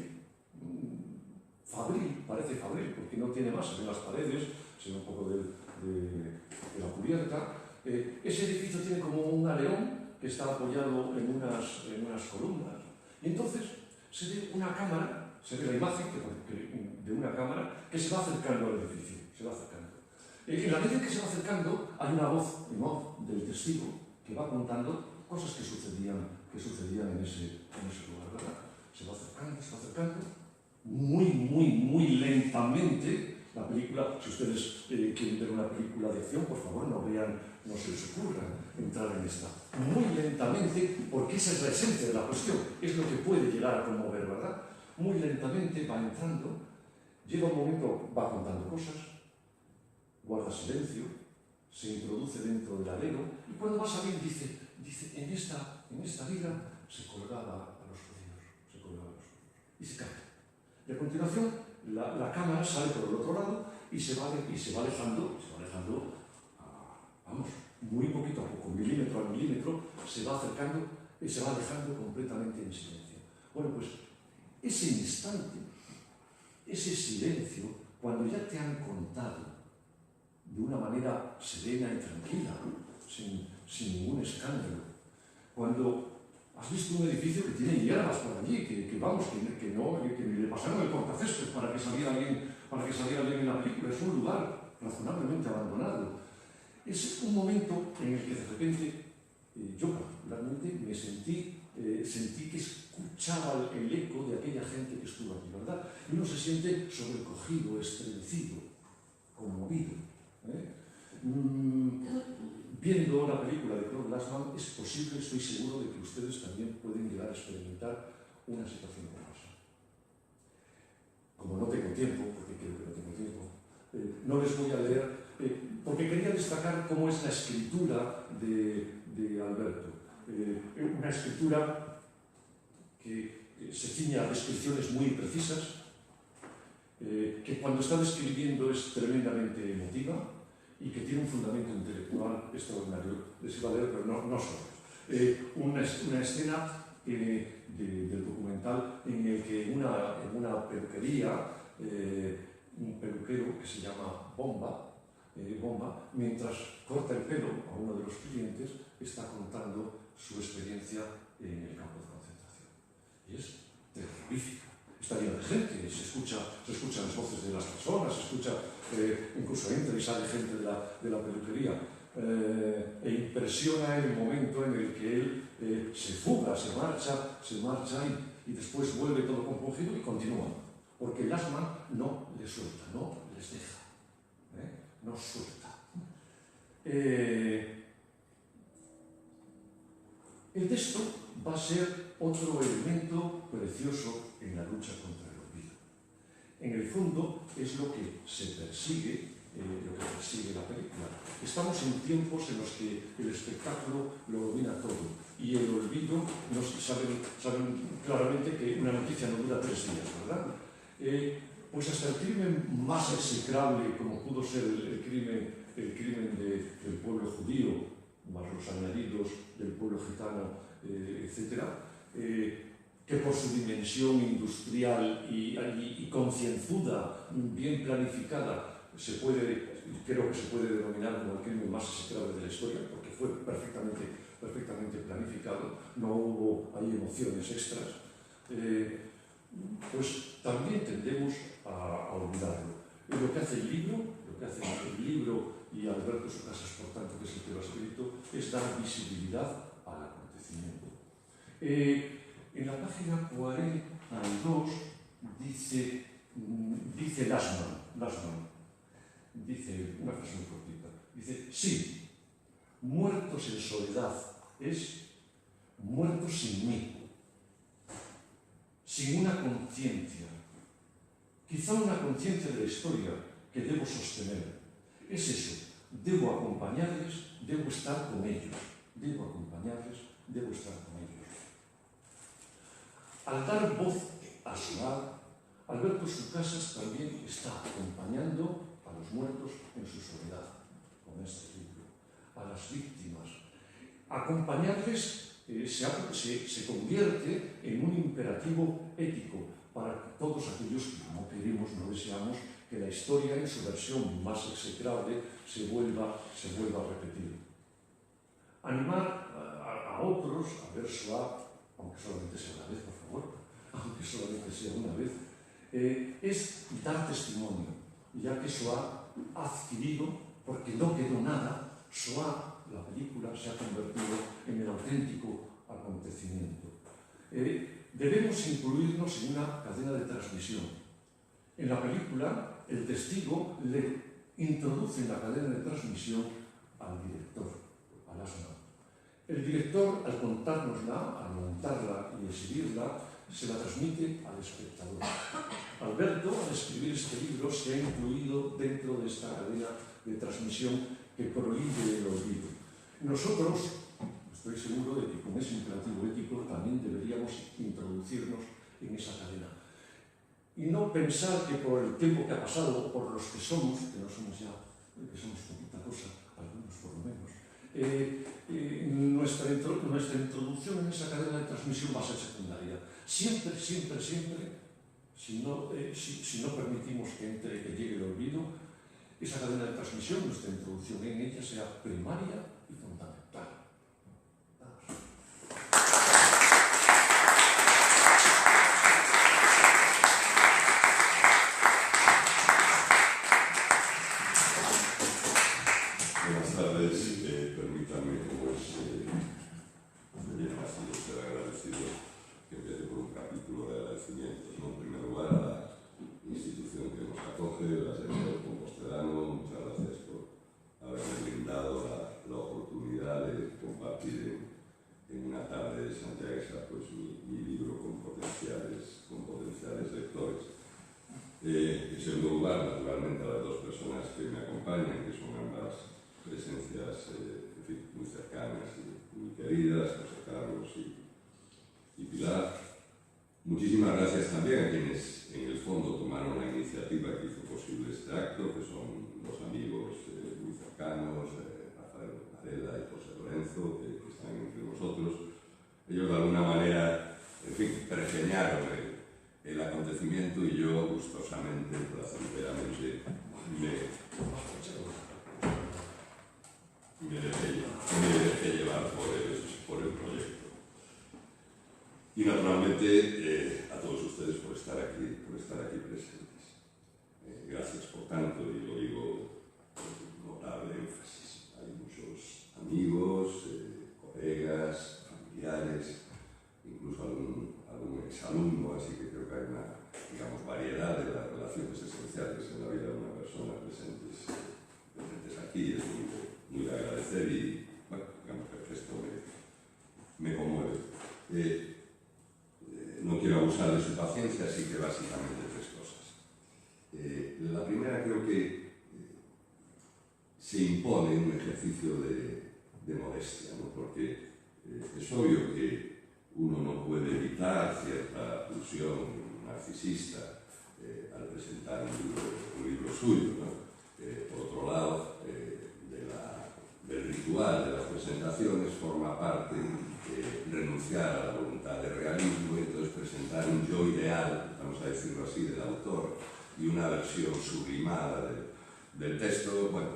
fabril, parece fabril, porque no tiene más, se ven las paredes, se ve un poco de la cubierta. Ese edificio tiene como un aleón que está apoyado en unas columnas. Y entonces se ve una cámara, se ve la imagen de una cámara que se va acercando al edificio, se va acercando. En la medida en que se va acercando, hay una voz en off del testigo que va contando cosas que sucedían en ese lugar, ¿verdad? Se va acercando, muy lentamente. La película, si ustedes quieren ver una película de acción, por favor, no se les ocurra entrar en esta. Muy lentamente, porque esa es la esencia de la cuestión, es lo que puede llegar a conmover, ¿verdad? Muy lentamente va entrando, llega un momento, va contando cosas, guarda silencio, se introduce dentro del alero, y cuando va a salir dice, en esta vida se colgaba a los judíos, y se cae. Y a continuación, la cámara sale por el otro lado y se va alejando, vamos, muy poquito a poco, milímetro a milímetro, se va acercando y se va dejando completamente en silencio. Bueno, pues ese instante, ese silencio, cuando ya te han contado de una manera serena y tranquila, sin ningún escándalo, cuando has visto un edificio que tiene hierbas por allí, que le pasaron el cortacésped para que saliera bien en la película, es un lugar razonablemente abandonado. Es un momento en el que de repente yo particularmente me sentí que escuchaba el eco de aquella gente que estuvo aquí, ¿verdad? Y uno se siente sobrecogido, estremecido, conmovido. Viendo la película de Claude Gassman, es posible, estoy seguro de que ustedes también pueden llegar a experimentar una situación como esa. Como no tengo tiempo, porque creo que no tengo tiempo, no les voy a leer porque quería destacar cómo es la escritura de Alberto. Una escritura que se ciña a descripciones muy precisas, que cuando está describiendo es tremendamente emotiva y que tiene un fundamento intelectual extraordinario. Les iba a leer, pero no solo. Una escena del documental en el que en una peluquería, un peluquero que se llama Bomba, mientras corta el pelo a uno de los clientes, está contando su experiencia en el campo de concentración. Y es terrorífica. Está lleno de gente, se escuchan las voces de las personas, se escucha, incluso entra y sale gente de la peluquería. E impresiona el momento en el que él se fuga, se marcha y después vuelve todo compungido y continúa. Porque el asma no le suelta, no les deja, no suelta. El texto va a ser otro elemento precioso en la lucha contra el olvido. En el fondo es lo que se persigue, la película. Estamos en tiempos en los que el espectáculo lo domina todo y el olvido, saben claramente que una noticia no dura 3 días, ¿verdad? Pues hasta el crimen más execrable, como pudo ser el crimen del pueblo judío, más los añadidos del pueblo gitano, etc., que por su dimensión industrial y concienzuda, bien planificada, creo que se puede denominar como el crimen más execrable de la historia, porque fue perfectamente planificado, no hubo ahí emociones extras, pues también tendemos a olvidarlo. Lo que hace el libro, y Alberto Sucasas, por tanto, que es el que lo ha escrito, es dar visibilidad al acontecimiento. En la página 42 dice Lasman, dice una frase muy cortita, dice: sí, muertos en soledad es muertos sin mí, sin una conciencia, quizá una conciencia de la historia que debo sostener. Es eso, debo acompañarles, debo estar con ellos, Al dar voz a Shoah, Alberto Sucasas también está acompañando a los muertos en su soledad, con este libro, a las víctimas. Acompañarles se convierte en un imperativo ético para todos aquellos que no queremos, no deseamos que la historia en su versión más execrable se vuelva a repetir. Animar a otros a ver Shoah, aunque solamente sea una vez, por favor, aunque solamente sea una vez, es dar testimonio, ya que Shoah ha adquirido, porque no quedó nada, Shoah, la película, se ha convertido en el auténtico acontecimiento. Debemos incluirnos en una cadena de transmisión. En la película, el testigo le introduce en la cadena de transmisión al director, al asma. El director, al contárnosla, al montarla y exhibirla, se la transmite al espectador. Alberto, al escribir este libro, se ha incluido dentro de esta cadena de transmisión que prohíbe el olvido. Nosotros, estoy seguro de que con ese imperativo ético también deberíamos introducirnos en esa cadena. Y no pensar que por el tiempo que ha pasado, o por los que somos, que no somos ya, que somos poquita cosa, algunos por lo menos, nuestra introducción en esa cadena de transmisión va a ser secundaria. Siempre, si no permitimos que llegue el olvido, esa cadena de transmisión, nuestra introducción en ella sea primaria y fundamental. Buenas tardes, permítanme, como es bien fácil ser agradecido, que empiece por un capítulo de agradecimientos, ¿no? En primer lugar, a la institución que nos acoge, la Secretaría Compostelano, muchas gracias por haberme brindado la oportunidad de compartir en una tarde santiaguesa pues, mi libro con potenciales lectores. En segundo lugar, naturalmente, a las dos personas personas que me acompañan, que son ambas presencias en fin, muy cercanas y muy queridas, José Carlos y Pilar. Muchísimas gracias también a quienes en el fondo tomaron la iniciativa que hizo posible este acto, que son los amigos muy cercanos, Rafael Varela y José Lorenzo, que están entre nosotros. Ellos de alguna manera, en fin, pergeñaron el acontecimiento y yo gustosamente, placenteramente, me dejé llevar por el proyecto. Y naturalmente a todos ustedes por estar aquí presentes. Gracias por tanto, y lo digo con notable énfasis. Hay muchos amigos, colegas, familiares, incluso algún exalumno, así que creo que hay una, digamos, variedad de las relaciones esenciales en la vida de una persona presentes aquí. Es muy de agradecer y, bueno, digamos que esto me conmueve. No quiero abusar de su paciencia, así que básicamente tres cosas. La primera, creo que se impone un ejercicio de modestia, ¿no? Porque es obvio que uno no puede evitar cierta pulsión narcisista al presentar un libro suyo, ¿no? Por otro lado, del ritual de las presentaciones forma parte renunciar a la voluntad de realismo y entonces presentar un yo ideal, vamos a decirlo así, del autor y una versión sublimada del texto. Bueno,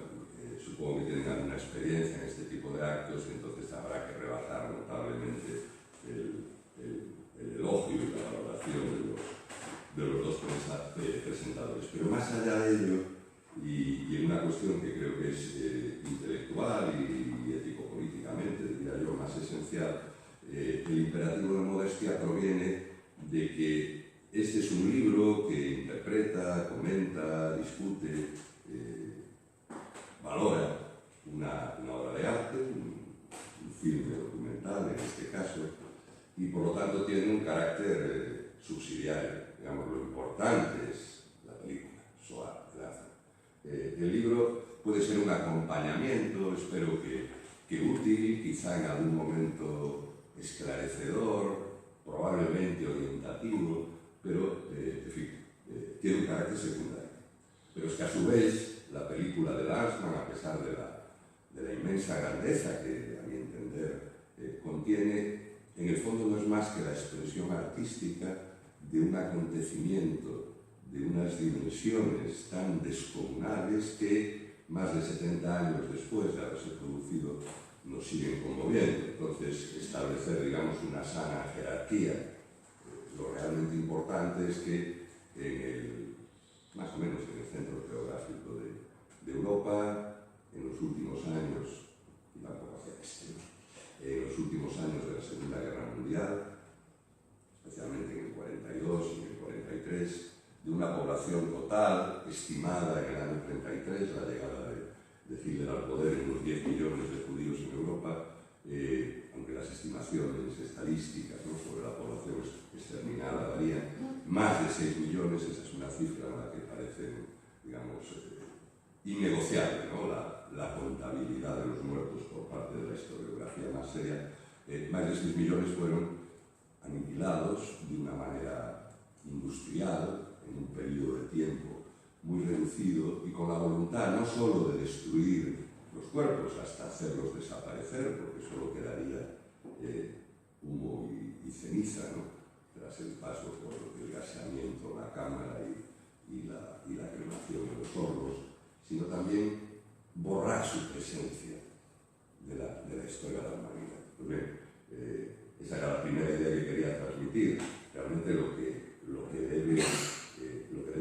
supongo que tienen alguna experiencia en este tipo de actos y entonces habrá que rebajar notablemente el elogio y la valoración de los dos presentadores. Pero más allá de ello, y en una cuestión que creo que es intelectual y ético-políticamente, diría yo, más esencial, el imperativo de modestia proviene de que este es un libro que interpreta, comenta, discute, valora una obra de arte, un filme documental en este caso, y por lo tanto tiene un carácter subsidiario. Digamos, lo importante es la película, Shoah. El libro puede ser un acompañamiento, espero que útil, quizá en algún momento esclarecedor, probablemente orientativo, pero, en fin, tiene un carácter secundario. Pero es que a su vez, la película de Lanzmann, a pesar de la inmensa grandeza que, a mi entender, contiene, en el fondo no es más que la expresión artística de un acontecimiento de unas dimensiones tan descomunales que más de 70 años después de haberse producido nos siguen conmoviendo. Entonces, establecer, digamos, una sana jerarquía. Lo realmente importante es que más o menos en el centro geográfico de Europa, en los últimos años, y tampoco hacia este, en los últimos años de la Segunda Guerra Mundial, especialmente en el 42 y en el 43, de una población total estimada en el año 33, la llegada de Hitler al poder en unos 10 millones de judíos en Europa, aunque las estimaciones estadísticas, ¿no?, sobre la población exterminada varían, más de 6 millones, esa es una cifra en la que parece, digamos, innegociable, ¿no?, la contabilidad de los muertos por parte de la historiografía más seria. Más de 6 millones fueron aniquilados de una manera industrial, en un periodo de tiempo muy reducido y con la voluntad no solo de destruir los cuerpos hasta hacerlos desaparecer, porque solo quedaría humo y ceniza, ¿no?, tras el paso por el gaseamiento, la cámara y la cremación de los hornos, sino también borrar su presencia de la historia de la humanidad. Pues bien, esa era la primera idea que quería transmitir. Realmente lo que debe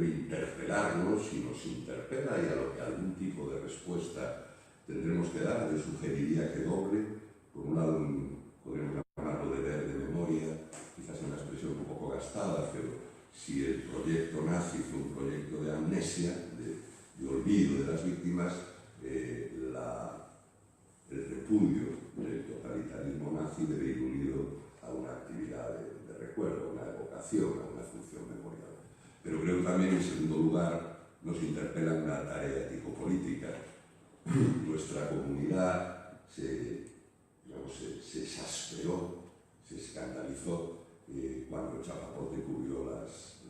interpelarnos y nos interpela, y a lo que algún tipo de respuesta tendremos que dar, yo sugeriría que doble. Por un lado, podríamos llamarlo deber de memoria, quizás una expresión un poco gastada, pero si el proyecto nazi fue un proyecto de amnesia, de olvido de las víctimas, el repudio del totalitarismo nazi debe ir unido a una actividad de recuerdo, a una evocación, a una función memorial. Pero creo también, en segundo lugar, nos interpela en una tarea ético-política. Nuestra comunidad se exasperó, se escandalizó cuando el chapapote cubrió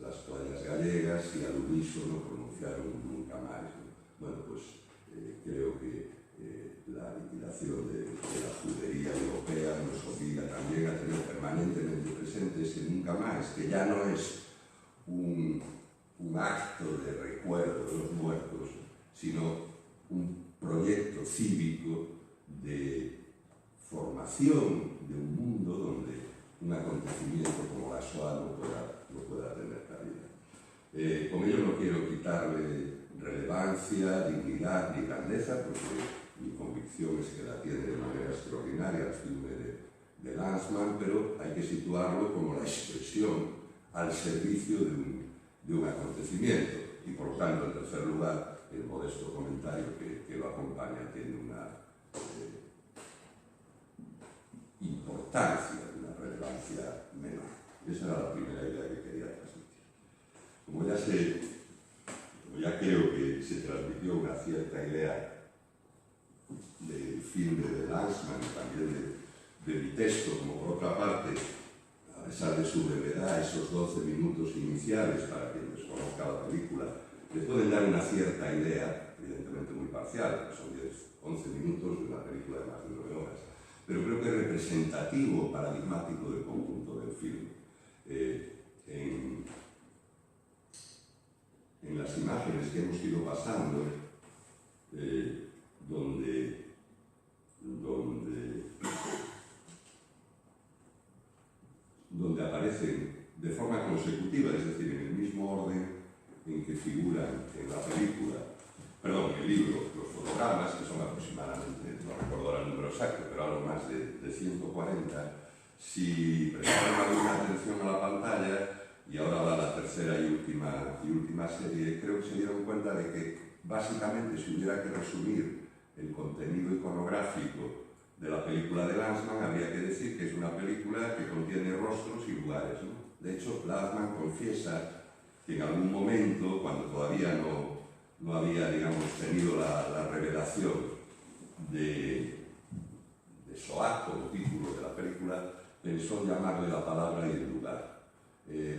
las playas gallegas y al unísono pronunciaron nunca más, ¿no? Bueno, pues creo que la liquidación de la judería europea nos obliga también a tener permanentemente presentes que nunca más, que ya no es un acto de recuerdo de los muertos, sino un proyecto cívico de formación de un mundo donde un acontecimiento como la Shoah no pueda tener cabida. Con ello no quiero quitarle relevancia, dignidad ni grandeza, porque mi convicción es que la tiene de manera extraordinaria el filme de Lanzmann, pero hay que situarlo como la expresión al servicio de un acontecimiento. Y por lo tanto, en tercer lugar, el modesto comentario que lo acompaña tiene una importancia, una relevancia menor. Esa era la primera idea que quería transmitir. Como ya creo que se transmitió una cierta idea del filme de Lanzmann, también de mi texto, como por otra parte, a pesar de su brevedad, esos 12 minutos iniciales, para quien desconozca la película, le pueden dar una cierta idea, evidentemente muy parcial, son 11 minutos de una película de más de 9 horas, pero creo que es representativo, paradigmático del conjunto del filme. En las imágenes que hemos ido pasando, donde aparecen de forma consecutiva, es decir, en el mismo orden en que figuran en la película, perdón, en el libro, los fotogramas, que son aproximadamente, no recuerdo ahora el número exacto, pero algo más de 140, si prestaron alguna atención a la pantalla, y ahora va la tercera y última serie, creo que se dieron cuenta de que básicamente si hubiera que resumir el contenido iconográfico de la película de Lanzmann, habría que decir que es una película que contiene rostros y lugares, ¿no? De hecho, Lanzmann confiesa que en algún momento, cuando todavía no había, digamos, tenido la revelación de Shoah como título de la película, pensó llamarle La palabra y el lugar.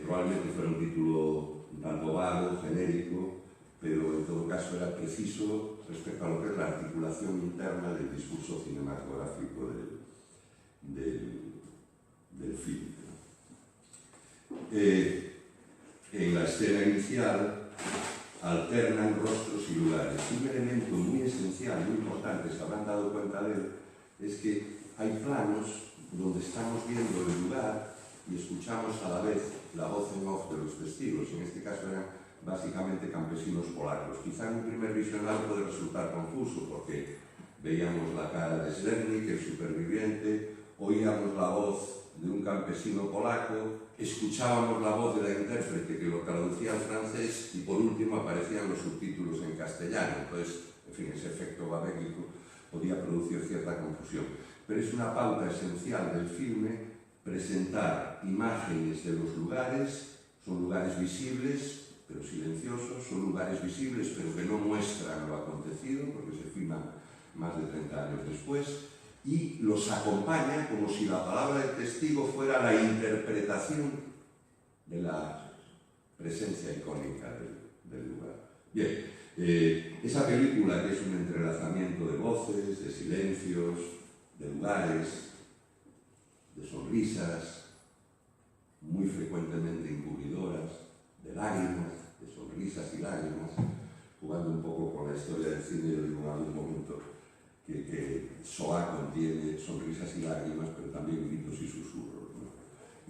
Probablemente fuera un título un tanto vago, genérico, pero en todo caso era preciso respecto a lo que es la articulación interna del discurso cinematográfico del film. En la escena inicial alternan rostros y lugares. Un elemento muy esencial, muy importante, se habrán dado cuenta de él, es que hay planos donde estamos viendo el lugar y escuchamos a la vez la voz en off de los testigos. En este caso eran básicamente campesinos polacos. Quizá en un primer visionado puede resultar confuso porque veíamos la cara de Slernik, el superviviente, oíamos la voz de un campesino polaco, escuchábamos la voz de la intérprete que lo traducía al francés y por último aparecían los subtítulos en castellano. Entonces, en fin, ese efecto babélico podía producir cierta confusión. Pero es una pauta esencial del filme presentar imágenes de los lugares. Son lugares visibles, pero silenciosos, son lugares visibles, pero que no muestran lo acontecido, porque se filman más de 30 años después, y los acompaña como si la palabra del testigo fuera la interpretación de la presencia icónica del lugar. Bien, esa película, que es un entrelazamiento de voces, de silencios, de lugares, de sonrisas, muy frecuentemente encubridoras, de lágrimas, de sonrisas y lágrimas, jugando un poco con la historia del cine. Yo digo en algún momento que Shoah contiene sonrisas y lágrimas, pero también gritos y susurros, ¿no?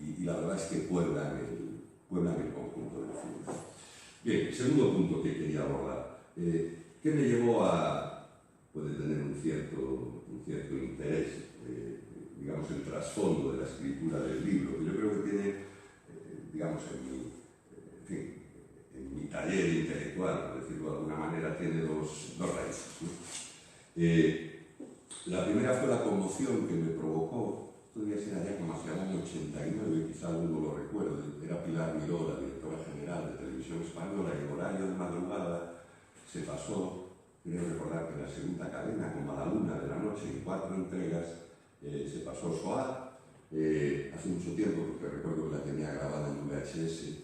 Y la verdad es que pueblan el conjunto del filme. Bien, segundo punto que quería abordar. ¿Qué me llevó a, puede tener un cierto interés, digamos, el trasfondo de la escritura del libro, que yo creo que tiene, digamos, en mi taller intelectual, por decirlo de alguna manera, tiene dos raíces, ¿no? La primera fue la conmoción que me provocó, esto debía ser allá como hacia el año 89, quizá alguno lo recuerde, era Pilar Miró, la directora general de Televisión Española, y en horario de madrugada se pasó, creo recordar que en la segunda cadena, como a la 1 de la noche, en 4 entregas, se pasó Shoah. Hace mucho tiempo, porque recuerdo que la tenía grabada en VHS,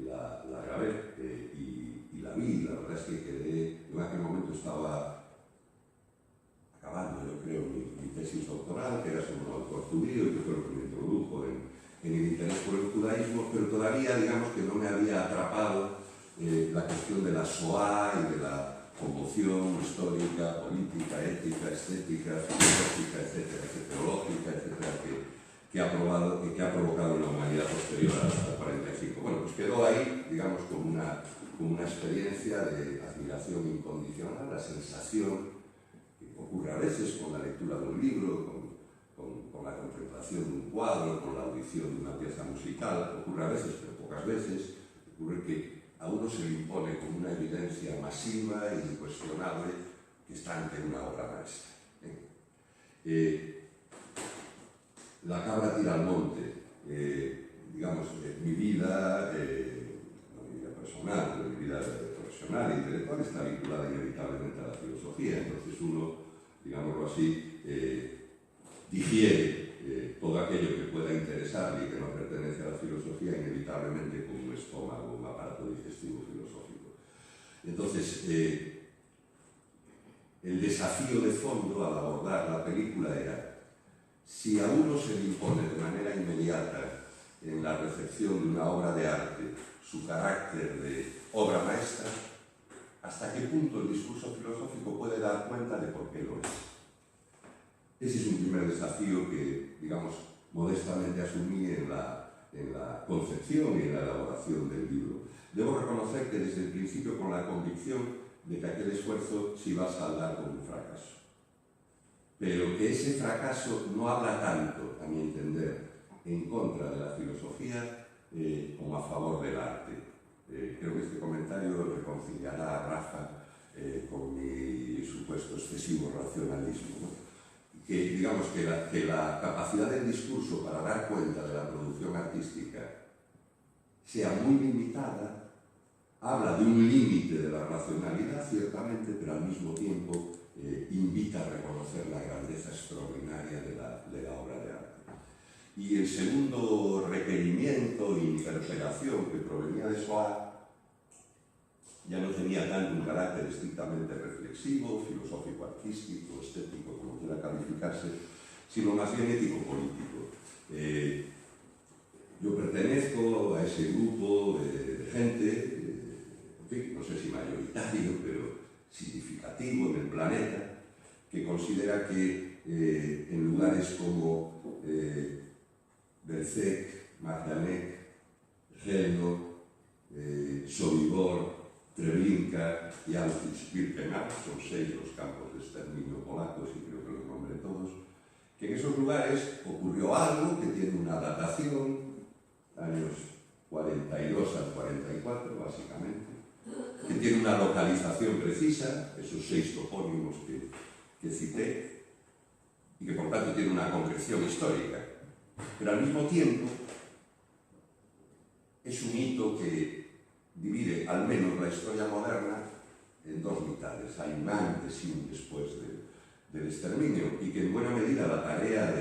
la grabé y la vi. La verdad es que quedé, en aquel momento estaba acabando, yo creo, mi tesis doctoral, que era sobre un autor judío, que fue lo que me introdujo en el interés por el judaísmo, pero todavía, digamos, que no me había atrapado la cuestión de la Shoah y de la conmoción histórica, política, ética, estética, filosófica, etcétera, teológica, etcétera, que ha provocado en la humanidad posterior hasta el 45. Bueno, pues quedó ahí, digamos, como una experiencia de admiración incondicional, la sensación que ocurre a veces con la lectura de un libro, con la contemplación de un cuadro, con la audición de una pieza musical, ocurre a veces, pero pocas veces, ocurre que a uno se le impone como una evidencia masiva e incuestionable que está ante una obra maestra. La cabra tira al monte, digamos, mi vida, no mi vida personal, pero mi vida profesional e intelectual está vinculada inevitablemente a la filosofía, entonces uno, digámoslo así, digiere todo aquello que pueda interesarle y que no pertenece a la filosofía inevitablemente con un estómago, un aparato digestivo filosófico. Entonces, el desafío de fondo al abordar la película era: si a uno se le impone de manera inmediata en la recepción de una obra de arte su carácter de obra maestra, ¿hasta qué punto el discurso filosófico puede dar cuenta de por qué lo es? Ese es un primer desafío que, digamos, modestamente asumí en la concepción y en la elaboración del libro. Debo reconocer que desde el principio con la convicción de que aquel esfuerzo se iba a saldar con un fracaso. Pero que ese fracaso no habla tanto, a mi entender, en contra de la filosofía como a favor del arte. Creo que este comentario reconciliará a Rafa con mi supuesto excesivo racionalismo, ¿no? Que digamos que la capacidad del discurso para dar cuenta de la producción artística sea muy limitada, habla de un límite de la racionalidad, ciertamente, pero al mismo tiempo invita a reconocer la grandeza extraordinaria de la obra de arte. Y el segundo requerimiento, interpelación que provenía de Shoah, ya no tenía tanto un carácter estrictamente reflexivo, filosófico, artístico, estético, como quiera calificarse, sino más bien ético-político. Yo pertenezco a ese grupo de gente, en fin, no sé si mayoritario, pero significativo en el planeta, que considera que en lugares como Belzec, Majdanek, Helno, Sobibor, Treblinka y Auschwitz-Birkenau, son 6 los campos de exterminio polacos y creo que los nombré todos, que en esos lugares ocurrió algo que tiene una datación, años 42 al 44 básicamente, que tiene una localización precisa, esos 6 topónimos que cité, y que por tanto tiene una concreción histórica, pero al mismo tiempo es un hito que divide al menos la historia moderna en 2 mitades. Hay un antes y un después del exterminio, y que en buena medida la tarea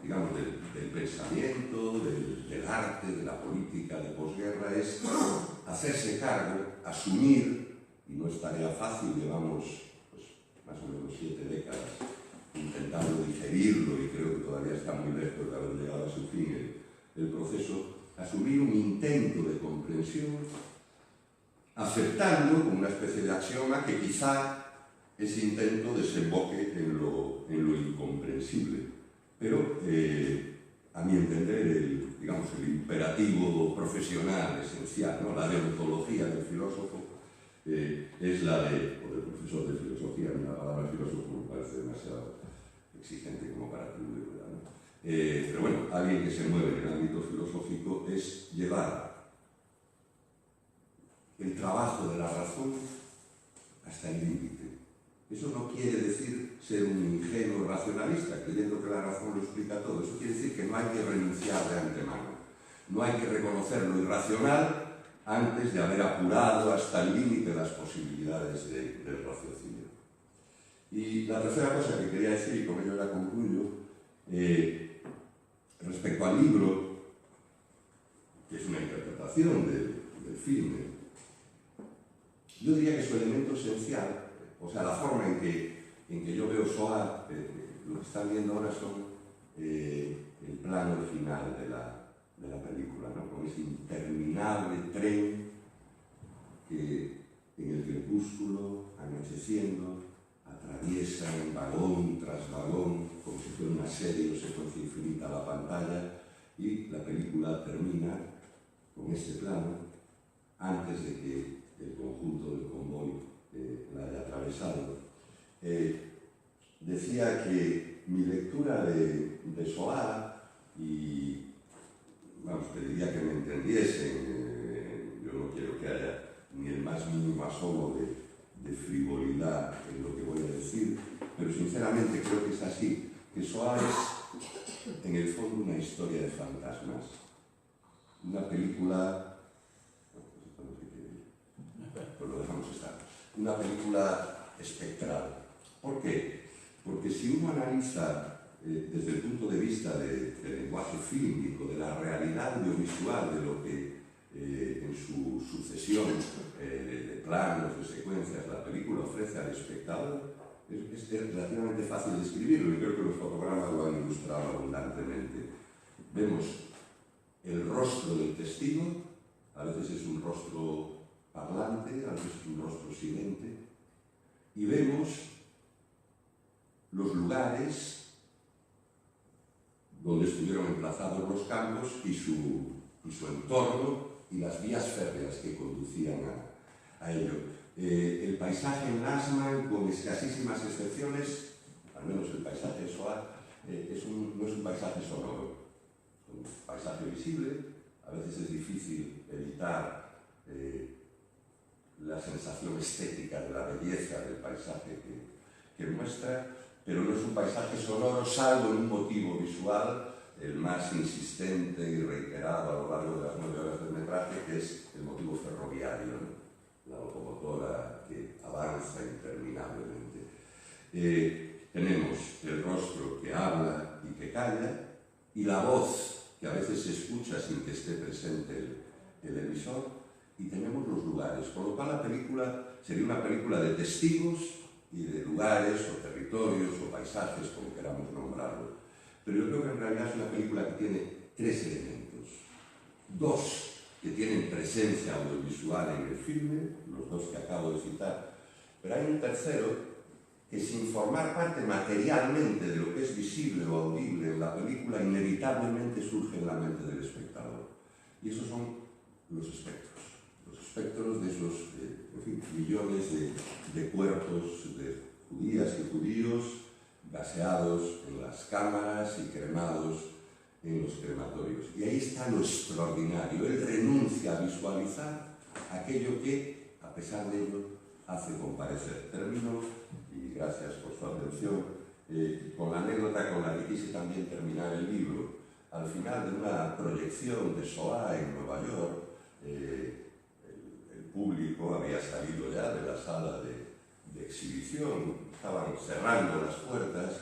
digamos, del pensamiento, del arte, de la política de posguerra es hacerse cargo, asumir, y no es tarea fácil, llevamos pues, más o menos 7 décadas intentando digerirlo y creo que todavía está muy lejos de haber llegado a su fin el proceso, asumir un intento de comprensión, aceptando como una especie de axioma que quizá ese intento desemboque en lo incomprensible. Pero, a mi entender, el imperativo profesional esencial, ¿no? La deontología del filósofo es la o del profesor de filosofía. A mí la palabra filósofo me parece demasiado exigente como para atribuirla, ¿no? Pero bueno, alguien que se mueve en el ámbito filosófico es llevar el trabajo de la razón hasta el límite. Eso no quiere decir ser un ingenuo racionalista, creyendo que la razón lo explica todo. Eso quiere decir que no hay que renunciar de antemano. No hay que reconocer lo irracional antes de haber apurado hasta el límite las posibilidades del raciocinio. Y la tercera cosa que quería decir, y con ello ya concluyo, respecto al libro, que es una interpretación del filme, yo diría que su elemento esencial, o sea, la forma en que yo veo Shoah, lo que están viendo ahora son el plano final de la película, ¿no? Con ese interminable tren que en el crepúsculo, anocheciendo, atraviesan vagón tras vagón, como si fuera una serie o secuencia infinita a la pantalla, y la película termina con ese plano antes de que el conjunto del convoy la haya atravesado. Decía que mi lectura de Shoah, y vamos, pediría que me entendiesen, yo no quiero que haya ni el más mínimo asomo de frivolidad en lo que voy a decir, pero sinceramente creo que es así, que Shoah es en el fondo una historia de fantasmas, una película, pues lo dejamos estar, una película espectral. ¿Por qué? Porque si uno analiza desde el punto de vista del lenguaje fílmico, de la realidad audiovisual, de lo que en su sucesión de planos, de secuencias, la película ofrece al espectador, es relativamente fácil describirlo, y creo que los fotogramas lo han ilustrado abundantemente. Vemos el rostro del testigo, a veces es un rostro parlante, a veces es un rostro silente, y vemos los lugares donde estuvieron emplazados los campos y su entorno y las vías férreas que conducían a ello. El paisaje en Nasman, con escasísimas excepciones, al menos el paisaje de Shoah, no es un paisaje sonoro, es un paisaje visible. A veces es difícil evitar la sensación estética de la belleza del paisaje que muestra, pero no es un paisaje sonoro, salvo en un motivo visual, el más insistente y reiterado a lo largo de las 9 horas del metraje, que es el motivo ferroviario, ¿no? La locomotora que avanza interminablemente. Tenemos el rostro que habla y que calla, y la voz que a veces se escucha sin que esté presente el emisor, y tenemos los lugares, con lo cual la película sería una película de testigos y de lugares o territorios o paisajes, como queramos nombrarlo. Pero yo creo que en realidad es una película que tiene 3 elementos. 2 que tienen presencia audiovisual en el filme, los 2 que acabo de citar, pero hay un tercero que, sin formar parte materialmente de lo que es visible o audible en la película, inevitablemente surge en la mente del espectador. Y esos son los espectros de esos millones de cuerpos de judías y judíos gaseados en las cámaras y cremados en los crematorios. Y ahí está lo extraordinario. Él renuncia a visualizar aquello que, a pesar de ello, hace comparecer. Termino, y gracias por su atención, con la anécdota con la que quise también terminar el libro. Al final de una proyección de Shoah en Nueva York, el público había salido ya de la sala de exhibición, estaban cerrando las puertas,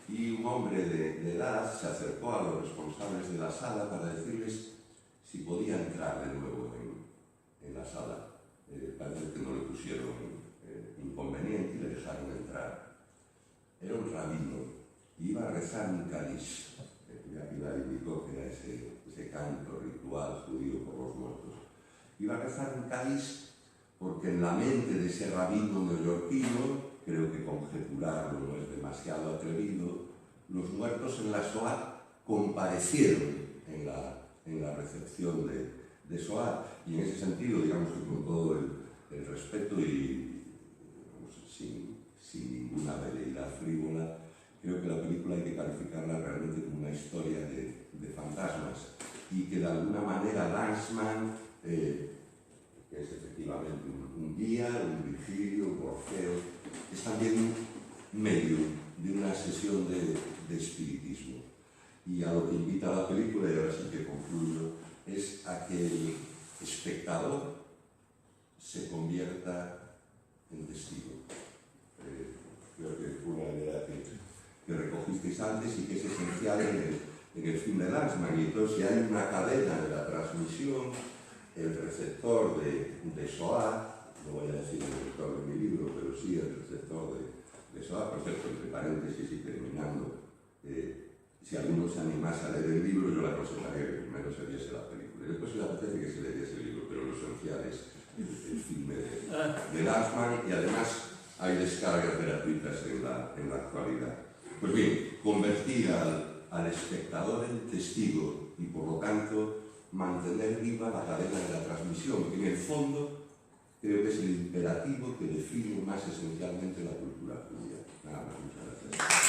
y un hombre de edad se acercó a los responsables de la sala para decirles si podía entrar de nuevo en la sala. Parece que no le pusieron inconveniente y le dejaron entrar. Era un rabino y iba a rezar un cáliz. Pilar indicó que era ese canto ritual judío por los muertos. Iba a rezar un cáliz porque en la mente de ese rabino neoyorquino, creo que conjeturarlo no es demasiado atrevido, los muertos en la Shoah comparecieron en la recepción de Shoah, y en ese sentido, digamos que con todo el respeto y sin ninguna veleidad frívola, creo que la película hay que calificarla realmente como una historia de fantasmas, y que de alguna manera Lanzmann, que es efectivamente un guía, un Virgilio, un Orfeo, es también un medio de una sesión de espiritismo. Y a lo que invita la película, y ahora sí que concluyo, es a que espectador se convierta en testigo. Creo que fue una idea que recogisteis antes y que es esencial en el film de Lanzmann. Y entonces, si hay una cadena de la transmisión, el receptor de SOA, no voy a decir el receptor de mi libro, pero sí el receptor de SOA, por cierto, entre paréntesis y terminando, si alguno se animase a leer el libro, yo le aconsejaría que primero se viese la película. Y después, si le apetece, que se leyese el libro, pero lo esencial es el filme de Lanzmann, y además hay descargas gratuitas en la actualidad. Pues bien, convertir al espectador en testigo y, por lo tanto, mantener viva la cadena de la transmisión, que en el fondo creo que es el imperativo que define más esencialmente la cultura judía. Nada más, muchas gracias.